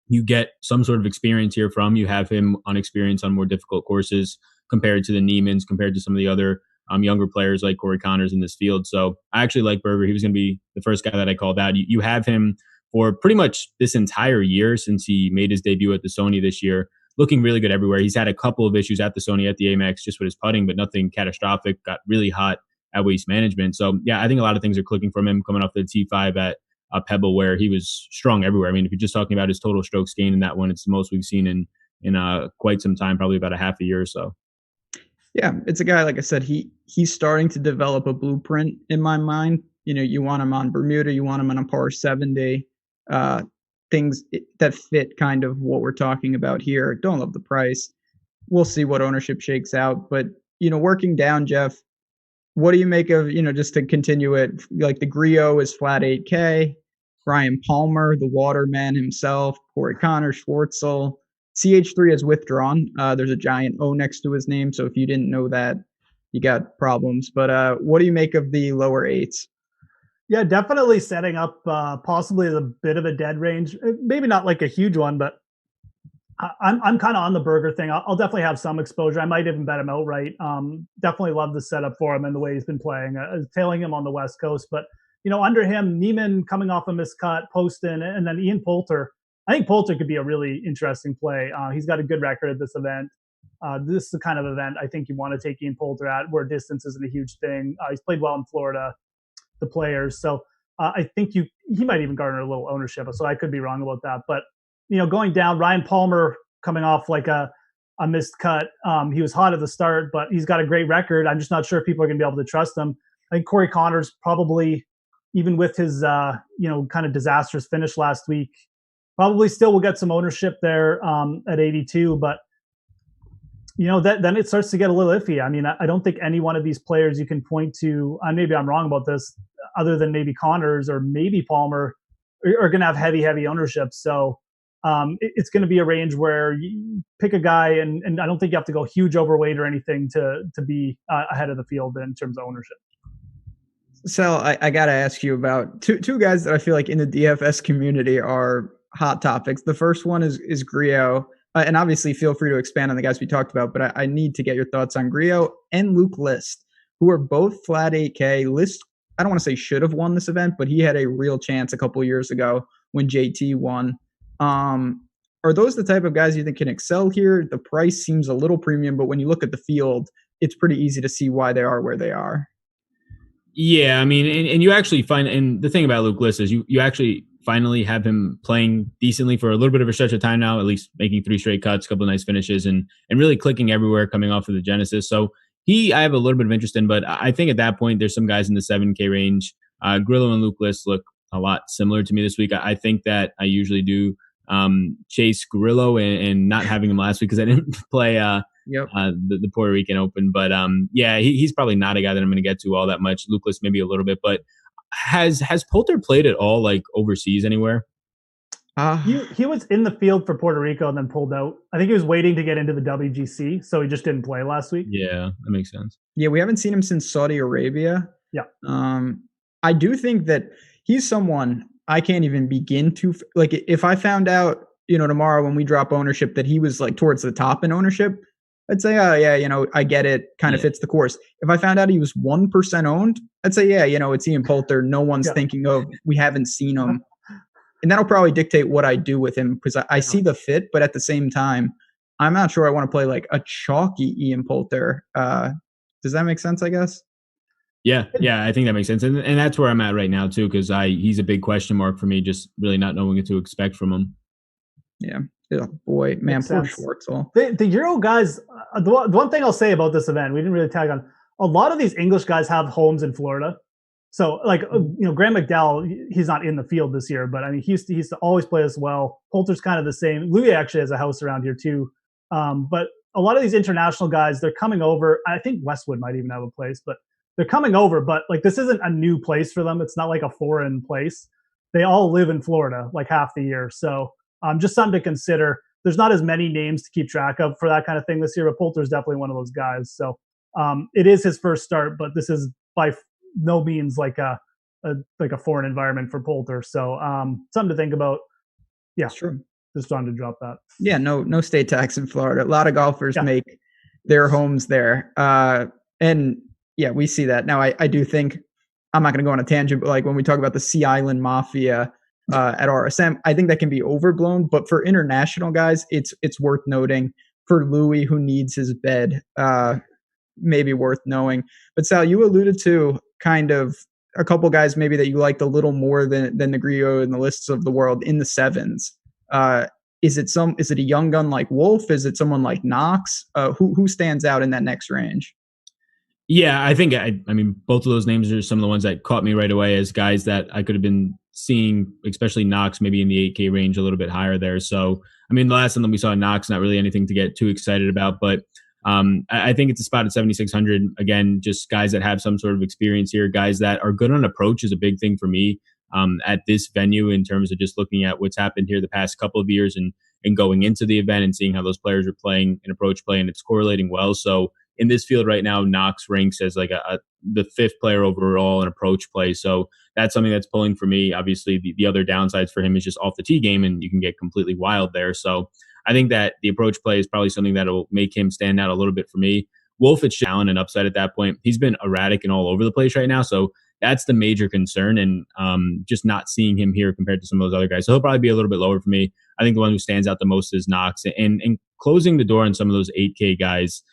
you get some sort of experience here from. You have him on experience on more difficult courses compared to the Niemans, compared to some of the other younger players like Corey Connors in this field. So I actually like Berger. He was going to be the first guy that I called out. You have him for pretty much this entire year since he made his debut at the Sony this year, looking really good everywhere. He's had a couple of issues at the Sony, at the Amex, just with his putting, but nothing catastrophic. Got really hot at Waste Management. So yeah, I think a lot of things are clicking from him coming off the T5 at Pebble, where he was strong everywhere. I mean, if you're just talking about his total strokes gain in that one, it's the most we've seen in quite some time, probably about a half a year or so. Yeah, it's a guy, like I said, he's starting to develop a blueprint in my mind. You want him on Bermuda, you want him on a par 70, things that fit kind of what we're talking about here. Don't love the price. We'll see what ownership shakes out. But, working down, Jeff, what do you make of, just to continue it, like the Griot is flat 8K, Ryan Palmer, the Waterman himself, Corey Connor, Schwartzel. CH3 has withdrawn. There's a giant O next to his name. So if you didn't know that, you got problems. But what do you make of the lower 8s? Yeah, definitely setting up possibly a bit of a dead range. Maybe not like a huge one, but I'm kind of on the Berger thing. I'll definitely have some exposure. I might even bet him outright. Definitely love the setup for him and the way he's been playing. Tailing him on the West Coast. But, under him, Neiman coming off a miscut, Poston, and then Ian Poulter. I think Poulter could be a really interesting play. He's got a good record at this event. This is the kind of event I think you want to take Ian Poulter at, where distance isn't a huge thing. He's played well in Florida, the Players. So I think he might even garner a little ownership. So I could be wrong about that. But, going down, Ryan Palmer coming off like a missed cut. He was hot at the start, but he's got a great record. I'm just not sure if people are going to be able to trust him. I think Corey Connors probably, even with his, kind of disastrous finish last week, probably still will get some ownership there at 82, but then it starts to get a little iffy. I mean, I don't think any one of these players you can point to, maybe I'm wrong about this, other than maybe Connors or maybe Palmer, are going to have heavy ownership. So it's going to be a range where you pick a guy, and I don't think you have to go huge overweight or anything to be ahead of the field in terms of ownership. So I got to ask you about two guys that I feel like in the DFS community are hot topics. The first one is Griot, and obviously feel free to expand on the guys we talked about, but I need to get your thoughts on Griot and Luke List, who are both flat 8K. List, I don't want to say should have won this event, but he had a real chance a couple of years ago when JT won. Are those the type of guys you think can excel here? The price seems a little premium, but when you look at the field, it's pretty easy to see why they are where they are. Yeah, I mean, and you actually find, and the thing about Luke List is you actually finally have him playing decently for a little bit of a stretch of time now, at least making 3 straight cuts, a couple of nice finishes, and really clicking everywhere coming off of the Genesis. So I have a little bit of interest in, but I think at that point, there's some guys in the 7K range. Grillo and Luke List look a lot similar to me this week. I think that I usually do chase Grillo and not having him last week because I didn't play the Puerto Rican Open. But yeah, he's probably not a guy that I'm going to get to all that much. Luke List maybe a little bit, but has Poulter played at all like overseas anywhere? He was in the field for Puerto Rico and then pulled out. I think he was waiting to get into the WGC, so he just didn't play last week. Yeah, that makes sense. Yeah, we haven't seen him since Saudi Arabia. Yeah. I do think that he's someone I can't even begin to like. If I found out, tomorrow when we drop ownership that he was like towards the top in ownership, I'd say, oh yeah, I get it. Kind of fits the course. If I found out he was 1% owned, I'd say, yeah, it's Ian Poulter. No one's thinking of. We haven't seen him. And that'll probably dictate what I do with him because I see the fit, but at the same time, I'm not sure I want to play like a chalky Ian Poulter. Does that make sense, I guess? Yeah, I think that makes sense. And that's where I'm at right now, too, because he's a big question mark for me, just really not knowing what to expect from him. Yeah. Oh, boy, man, poor Schwartzel. The Euro guys, the one thing I'll say about this event, we didn't really tag on, a lot of these English guys have homes in Florida. So, like, Graham McDowell, he's not in the field this year, but I mean, he used to always play as well. Poulter's kind of the same. Louis actually has a house around here too. But a lot of these international guys, they're coming over. I think Westwood might even have a place, but they're coming over. But like, this isn't a new place for them. It's not like a foreign place. They all live in Florida like half the year. So, just something to consider. There's not as many names to keep track of for that kind of thing this year, but Poulter's definitely one of those guys. So, it is his first start, but this is by no means like a foreign environment for Poulter. So something to think about. Yeah, true. Just wanted to drop that. Yeah, no state tax in Florida. A lot of golfers make their homes there. And yeah, we see that. Now I do think I'm not going to go on a tangent, but like when we talk about the Sea Island Mafia at RSM, I think that can be overblown. But for international guys, it's worth noting. For Louis, who needs his bed, maybe worth knowing. But Sal, you alluded to kind of a couple guys maybe that you liked a little more than the Grillo and the Lists of the world in the sevens. Is it a young gun like Wolf? Is it someone like Knox? Who stands out in that next range? Yeah, I think I mean both of those names are some of the ones that caught me right away as guys that I could have been seeing, especially Knox maybe in the 8K range a little bit higher there. So I mean the last time that we saw Knox, not really anything to get too excited about, but I think it's a spot at 7,600. Again, just guys that have some sort of experience here, guys that are good on approach is a big thing for me at this venue in terms of just looking at what's happened here the past couple of years and going into the event and seeing how those players are playing an approach play, and it's correlating well. So in this field right now, Knox ranks as like the fifth player overall in approach play. So that's something that's pulling for me. Obviously, the other downsides for him is just off the tee game, and you can get completely wild there. So I think that the approach play is probably something that will make him stand out a little bit for me. Wolf, it's talent and upside at that point. He's been erratic and all over the place right now. So that's the major concern, and just not seeing him here compared to some of those other guys. So he'll probably be a little bit lower for me. I think the one who stands out the most is Knox. And closing the door on some of those 8K guys,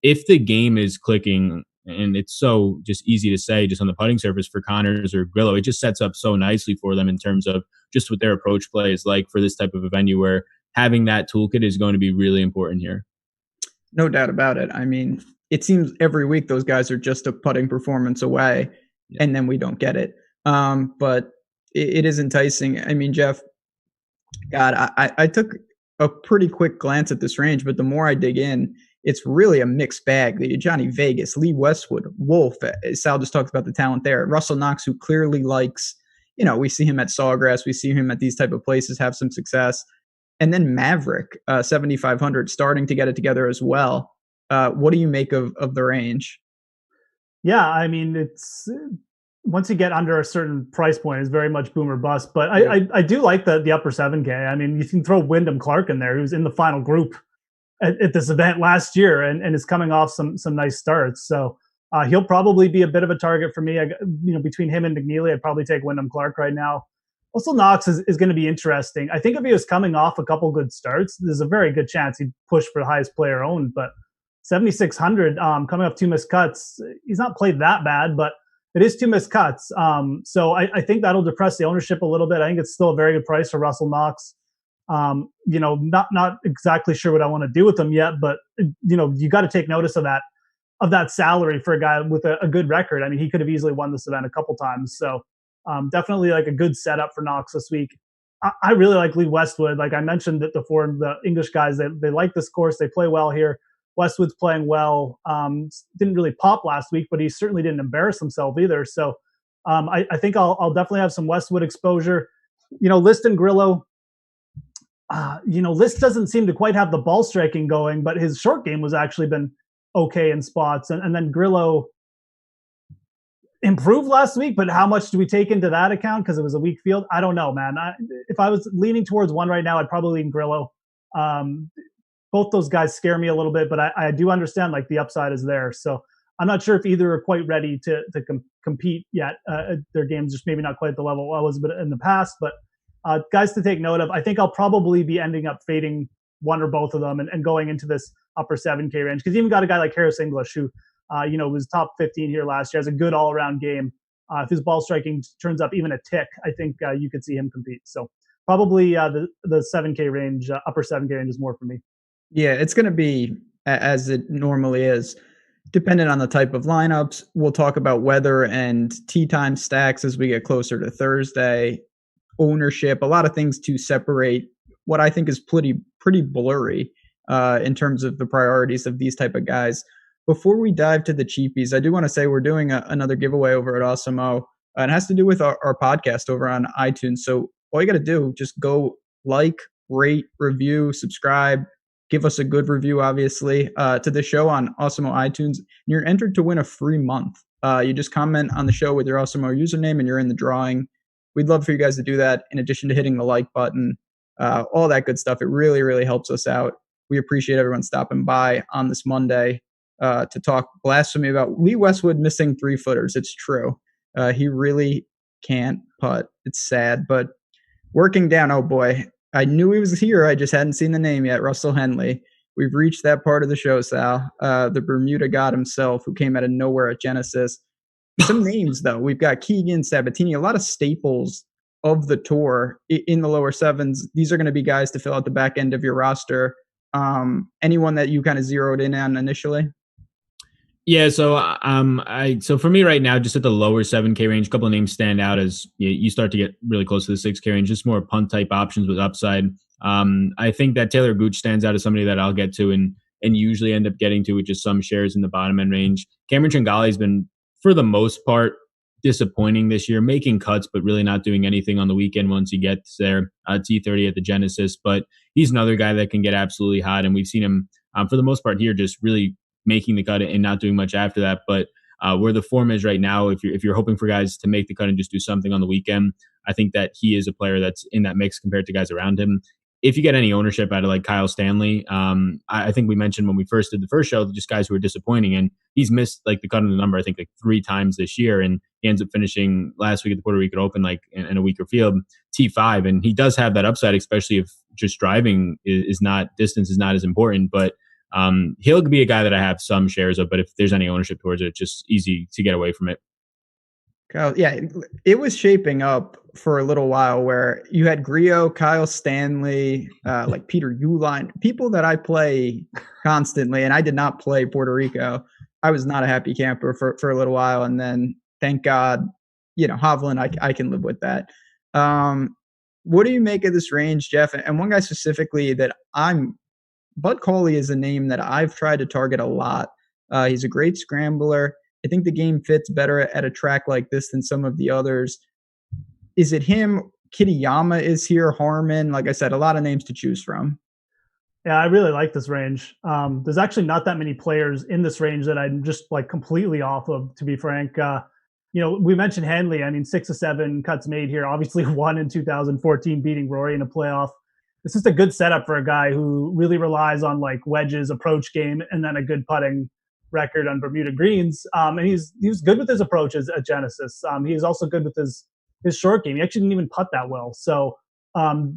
if the game is clicking, and it's so just easy to say just on the putting surface for Connors or Grillo, it just sets up so nicely for them in terms of just what their approach play is like for this type of a venue where having that toolkit is going to be really important here. No doubt about it. I mean, it seems every week those guys are just a putting performance away, and then we don't get it. But it is enticing. I mean, Jeff, God, I took a pretty quick glance at this range, but the more I dig in, it's really a mixed bag. Johnny Vegas, Lee Westwood, Wolf. Sal just talked about the talent there. Russell Knox, who clearly likes, we see him at Sawgrass. We see him at these type of places have some success. And then Maverick, 7,500, starting to get it together as well. What do you make of the range? Yeah, I mean, it's once you get under a certain price point, it's very much boom or bust. But I do like the upper 7K. I mean, you can throw Wyndham Clark in there, who's in the final group at this event last year and is coming off some nice starts. So he'll probably be a bit of a target for me. Between him and McNeely, I'd probably take Wyndham Clark right now. Also, Knox is going to be interesting. I think if he was coming off a couple good starts, there's a very good chance he'd push for the highest player owned. But 7,600, coming off two missed cuts, he's not played that bad, but it is two missed cuts. So I think that'll depress the ownership a little bit. I think it's still a very good price for Russell Knox. Not exactly sure what I want to do with him yet, but you got to take notice of that of that salary for a guy with a good record. I mean, he could have easily won this event a couple times. So definitely like a good setup for Knox this week. I really like Lee Westwood. Like I mentioned that before, the English guys, they like this course. They play well here. Westwood's playing well. Didn't really pop last week, but he certainly didn't embarrass himself either. So I think I'll definitely have some Westwood exposure. List and Grillo. List doesn't seem to quite have the ball striking going, but his short game was actually been okay in spots. And then Grillo improved last week, but how much do we take into that account because it was a weak field? I don't know, man. If I was leaning towards one right now, I'd probably lean Grillo. Both those guys scare me a little bit, but I do understand like the upside is there. So I'm not sure if either are quite ready to compete yet. Their game's just maybe not quite at the level I was in the past, but guys to take note of. I think I'll probably be ending up fading one or both of them and going into this upper 7K range because you even got a guy like Harris English who, was top 15 here last year, has a good all-around game. If his ball striking turns up even a tick, I think you could see him compete. So probably the 7K range, upper 7K range is more for me. Yeah, it's going to be, as it normally is, dependent on the type of lineups. We'll talk about weather and tee time stacks as we get closer to Thursday. Ownership, a lot of things to separate what I think is pretty blurry in terms of the priorities of these type of guys. Before we dive to the cheapies, I do want to say we're doing another giveaway over at Awesemo. It has to do with our podcast over on iTunes. So all you got to do, just go like, rate, review, subscribe, give us a good review, obviously, to the show on Awesemo iTunes. And you're entered to win a free month. You just comment on the show with your Awesemo username and you're in the drawing. We'd love for you guys to do that in addition to hitting the like button, all that good stuff. It really, really helps us out. We appreciate everyone stopping by on this Monday to talk blasphemy about Lee Westwood missing 3-footers. It's true. He really can't putt. It's sad, but working down, oh boy. I knew he was here. I just hadn't seen the name yet. Russell Henley. We've reached that part of the show, Sal. The Bermuda god himself who came out of nowhere at Genesis. Some names, though. We've got Keegan, Sabatini, a lot of staples of the tour in the lower sevens. These are going to be guys to fill out the back end of your roster. Anyone that you kind of zeroed in on initially? Yeah, so so for me right now, just at the lower 7K range, a couple of names stand out as you start to get really close to the 6K range, just more punt type options with upside. I think that Taylor Gooch stands out as somebody that I'll get to and usually end up getting to with just some shares in the bottom end range. Cameron Tringale has been, for the most part, disappointing this year, making cuts, but really not doing anything on the weekend once he gets there. T30 at the Genesis, but he's another guy that can get absolutely hot, and we've seen him, for the most part here, just really making the cut and not doing much after that. But where the form is right now, if you're hoping for guys to make the cut and just do something on the weekend, I think that he is a player that's in that mix compared to guys around him. If you get any ownership out of like Kyle Stanley, I think we mentioned when we first did the first show, just guys who are disappointing, and he's missed like the cut of the number, I think like 3 times this year, and he ends up finishing last week at the Puerto Rican Open, like in a weaker field, T5. And he does have that upside, especially if just driving distance is not as important, but he'll be a guy that I have some shares of, but if there's any ownership towards it, it's just easy to get away from it. Kyle, yeah, it was shaping up for a little while where you had Griot, Kyle Stanley, like Peter Uihlein, people that I play constantly, and I did not play Puerto Rico. I was not a happy camper for a little while, and then thank God, Hovland, I can live with that. What do you make of this range, Jeff? And one guy specifically that Bud Cauley is a name that I've tried to target a lot. He's a great scrambler. I think the game fits better at a track like this than some of the others. Is it him? Kitayama is here. Harmon. Like I said, a lot of names to choose from. Yeah, I really like this range. There's actually not that many players in this range that I'm just like completely off of, to be frank. We mentioned Hanley. I mean, 6 of 7 cuts made here. Obviously, 1 in 2014, beating Rory in a playoff. This is a good setup for a guy who really relies on like wedges, approach game, and then a good putting record on Bermuda greens. And he was good with his approaches at Genesis. He is also good with his short game. He actually didn't even putt that well. So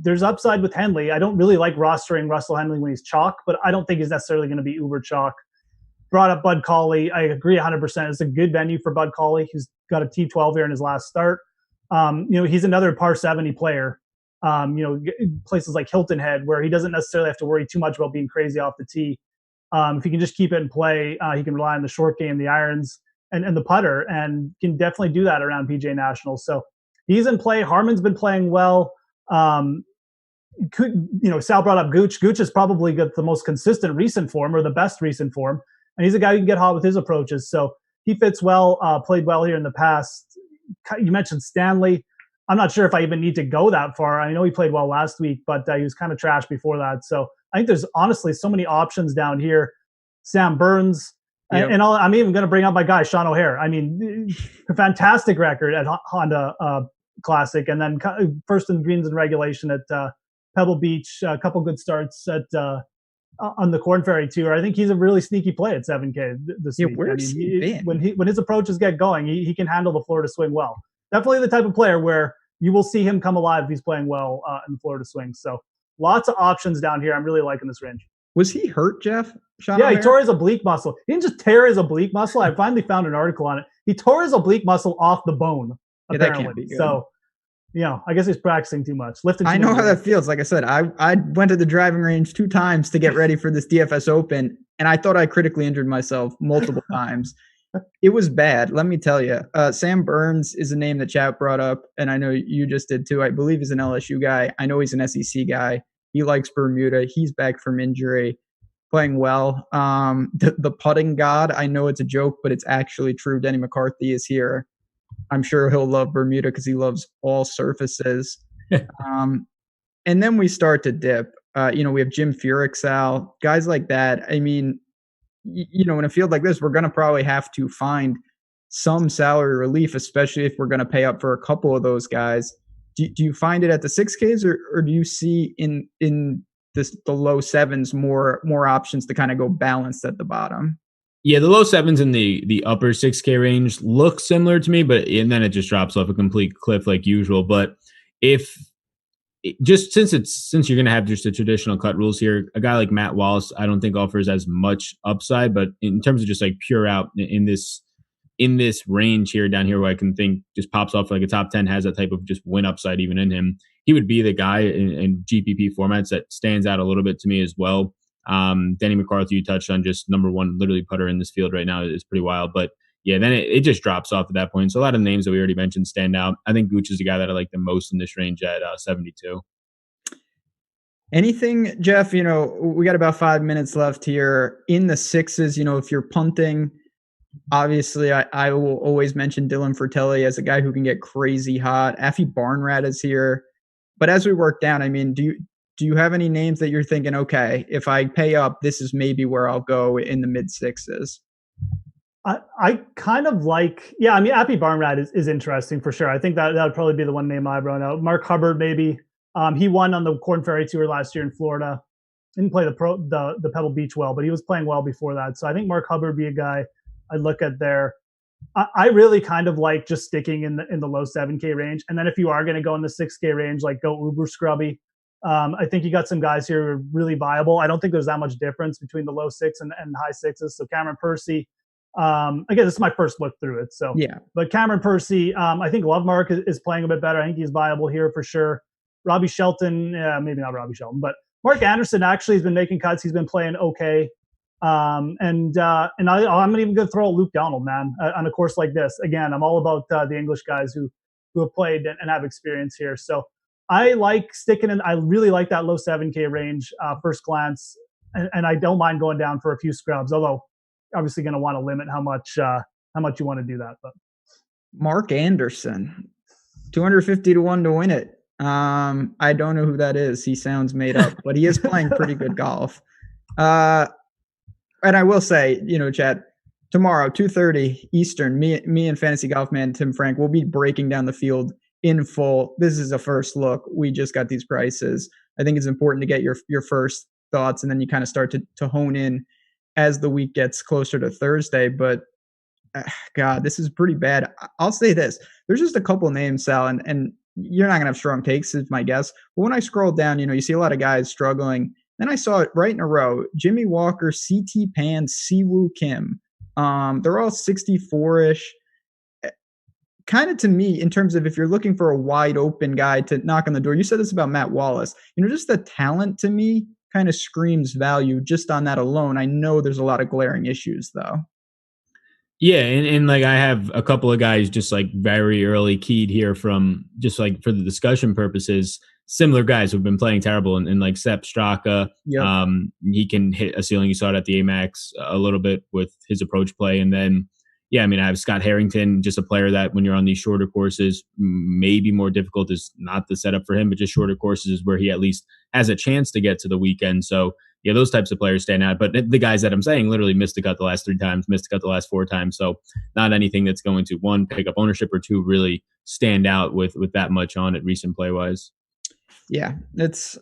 there's upside with Henley. I don't really like rostering Russell Henley when he's chalk, but I don't think he's necessarily going to be uber chalk. Brought up Bud Cauley. I agree 100%. It's a good venue for Bud Cauley. He's got a T12 here in his last start. He's another par 70 player. Places like Hilton Head where he doesn't necessarily have to worry too much about being crazy off the tee. If he can just keep it in play, he can rely on the short game, the irons, and the putter, and can definitely do that around PGA Nationals. So he's in play. Harman's been playing well. Sal brought up Gooch. Gooch has probably got the most consistent recent form, or the best recent form, and he's a guy who can get hot with his approaches. So he fits well, played well here in the past. You mentioned Stanley. I'm not sure if I even need to go that far. I know he played well last week, but he was kind of trash before that. So I think there's honestly so many options down here. Sam Burns, yep. and I'm even going to bring up my guy, Sean O'Hare. I mean, a fantastic record at Honda Classic, and then first in greens and regulation at Pebble Beach, a couple good starts at on the Corn Ferry Tour. I think he's a really sneaky play at 7K this week. Where's he been? When his approaches get going, he can handle the Florida swing well. Definitely the type of player where you will see him come alive if he's playing well in the Florida swing. So lots of options down here. I'm really liking this range. Was he hurt, Jeff? He tore his oblique muscle. He didn't just tear his oblique muscle. I finally found an article on it. He tore his oblique muscle off the bone, apparently. That can't be good. So, I guess he's practicing too much. I know how that feels. Like I said, I went to the driving range 2 times to get ready for this DFS Open, and I thought I critically injured myself multiple times. It was bad, let me tell you. Sam Burns is a name that chat brought up, and I know you just did too. I believe he's an LSU guy. I know he's an SEC guy. He likes Bermuda. He's back from injury, playing well. The putting god, I know it's a joke, but it's actually true. Denny McCarthy is here. I'm sure he'll love Bermuda because he loves all surfaces. And then we start to dip. We have Jim Furyk, Sal, guys like that. I mean, in a field like this, we're going to probably have to find some salary relief, especially if we're going to pay up for a couple of those guys. Do you find it at the 6Ks, or do you see in the low 7s more options to kind of go balanced at the bottom? Yeah, the low 7s in the upper 6K range look similar to me, and then it just drops off a complete cliff like usual. But since you're going to have just the traditional cut rules here, a guy like Matt Wallace, I don't think offers as much upside, but in terms of just like pure out in this range here down here, where I can think just pops off like a top 10, has that type of just win upside even in him, he would be the guy in GPP formats that stands out a little bit to me as well. Denny McCarthy, you touched on, just number one literally putter in this field right now, is pretty wild. But yeah, then it just drops off at that point. So a lot of names that we already mentioned stand out. I think Gooch is the guy that I like the most in this range at 72. Anything, Jeff? We got about 5 minutes left here in the 6s. If you're punting, obviously I will always mention Dylan Fratelli as a guy who can get crazy hot. Affy Barnrat is here. But as we work down, I mean, do you have any names that you're thinking, okay, if I pay up, this is maybe where I'll go in the mid 6s? I kind of like, Affy Barnrat is interesting for sure. I think that would probably be the one name I run out. Mark Hubbard, maybe. He won on the Corn Ferry Tour last year in Florida. Didn't play the Pebble Beach well, but he was playing well before that. So I think Mark Hubbard would be a guy I'd look at there. I really kind of like just sticking in the low 7K range. And then if you are going to go in the 6K range, like go uber scrubby. I think you got some guys here who are really viable. I don't think there's that much difference between the low 6 and high 6s. So Cameron Percy, again, this is my first look through it. So yeah, but Cameron Percy, I think Lovemark is playing a bit better. I think he's viable here for sure. Robbie Shelton, maybe not Robbie Shelton, but Mark Anderson actually has been making cuts. He's been playing okay. I'm even going to throw Luke Donald, man, on a course like this. Again, I'm all about the English guys who have played and have experience here. So I like sticking in. I really like that low 7K range first glance, and I don't mind going down for a few scrubs. Although obviously going to want to limit how much you want to do that. But Mark Anderson, 250 to 1 to win it. I don't know who that is. He sounds made up, but he is playing pretty good golf. And I will say, Chad, tomorrow, 2:30 Eastern, me and Fantasy Golf Man Tim Frank will be breaking down the field in full. This is a first look. We just got these prices. I think it's important to get your first thoughts, and then you kind of start to hone in as the week gets closer to Thursday. But God, this is pretty bad. I'll say this. There's just a couple names, Sal, and you're not going to have strong takes, is my guess. But when I scroll down, you see a lot of guys struggling. Then I saw it right in a row. Jimmy Walker, CT Pan, Siwoo Kim. They're all 64-ish. Kind of to me, in terms of if you're looking for a wide open guy to knock on the door, you said this about Matt Wallace. Just the talent to me kind of screams value just on that alone. I know there's a lot of glaring issues though. Yeah, and like I have a couple of guys just like very early keyed here from just like for the discussion purposes, similar guys who've been playing terrible and like Sepp Straka. Yep. He can hit a ceiling. You saw it at the Amex a little bit with his approach play. And then, yeah, I mean, I have Scott Harrington, just a player that when you're on these shorter courses, maybe more difficult is not the setup for him, but just shorter courses is where he at least has a chance to get to the weekend. So yeah, those types of players stand out. But the guys that I'm saying literally missed the cut the last 3 times, missed the cut the last 4 times. So not anything that's going to, one, pick up ownership, or two, really stand out with that much on it recent play wise. Yeah,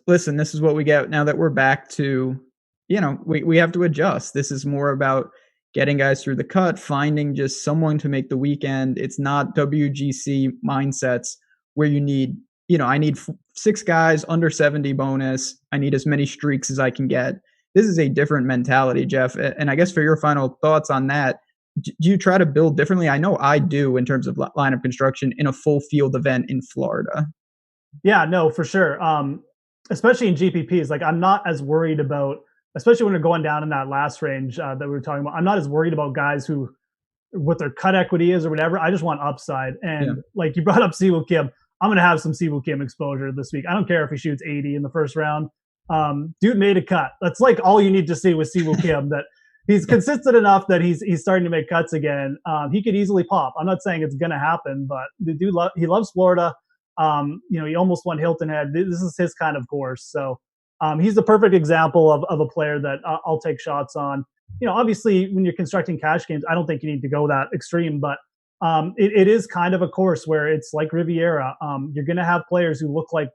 listen, this is what we get now that we're back to, we have to adjust. This is more about getting guys through the cut, finding just someone to make the weekend. It's not WGC mindsets where you need, I need 6 guys under 70 bonus. I need as many streaks as I can get. This is a different mentality, Jeff. And I guess for your final thoughts on that, do you try to build differently? I know I do in terms of lineup construction in a full field event in Florida. Yeah, no, for sure. Especially in GPPs, like I'm not as worried about, especially when we're going down in that last range that we were talking about. I'm not as worried about guys who, what their cut equity is or whatever. I just want upside. And like you brought up Siwoo Kim, I'm going to have some Siwoo Kim exposure this week. I don't care if he shoots 80 in the first round. Dude made a cut. That's like all you need to see with Siwoo Kim, that he's consistent enough that he's starting to make cuts again. He could easily pop. I'm not saying it's going to happen, but the dude, he loves Florida. He almost won Hilton Head. This is his kind of course. So he's the perfect example of a player that I'll take shots on. Obviously when you're constructing cash games, I don't think you need to go that extreme, but it is kind of a course where it's like Riviera. You're going to have players who look like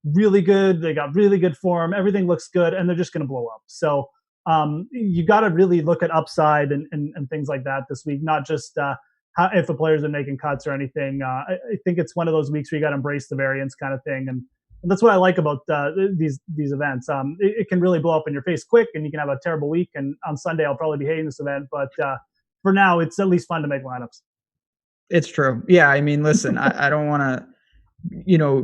really good. They got really good form. Everything looks good, and they're just going to blow up. So you got to really look at upside and things like that this week, not just if the players are making cuts or anything. I think it's one of those weeks where you got to embrace the variance kind of thing. And that's what I like about these events. It can really blow up in your face quick, and you can have a terrible week. And on Sunday, I'll probably be hating this event. But for now, it's at least fun to make lineups. It's true. Yeah, I mean, listen, I don't want to,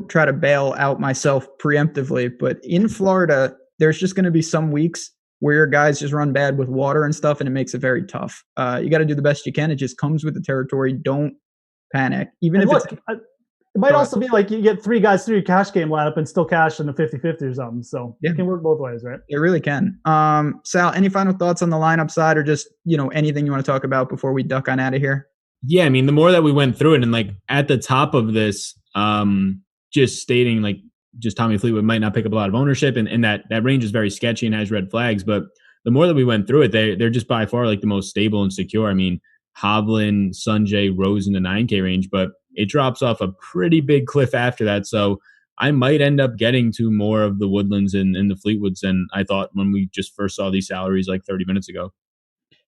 try to bail out myself preemptively, but in Florida, there's just going to be some weeks where your guys just run bad with water and stuff, and it makes it very tough. You got to do the best you can. It just comes with the territory. Don't panic. Even and if it might also be like you get 3 guys through your cash game lineup and still cash in the 50-50 or something. So it can work both ways, right? It really can. Sal, any final thoughts on the lineup side, or just, anything you want to talk about before we duck on out of here? Yeah, I mean, the more that we went through it, and like at the top of this, just stating like just Tommy Fleetwood might not pick up a lot of ownership, and that range is very sketchy and has red flags. But the more that we went through it, they're just by far like the most stable and secure. I mean, Hovland, Sungjae, Rose in the 9K range, but it drops off a pretty big cliff after that. So I might end up getting to more of the Woodlands and the Fleetwoods than I thought when we just first saw these salaries like 30 minutes ago.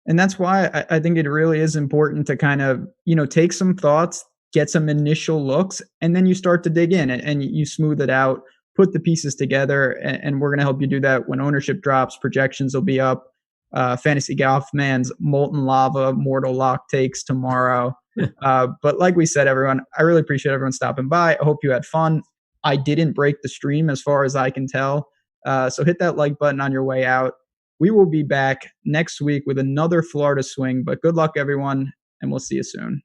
And that's why I think it really is important to kind of, take some thoughts, get some initial looks, and then you start to dig in and you smooth it out, put the pieces together, and we're going to help you do that when ownership drops. Projections will be up. Fantasy Golf Man's Molten Lava Mortal Lock takes tomorrow. But like we said, everyone, I really appreciate everyone stopping by. I hope you had fun. I didn't break the stream as far as I can tell. So hit that like button on your way out. We will be back next week with another Florida swing, but good luck, everyone, and we'll see you soon.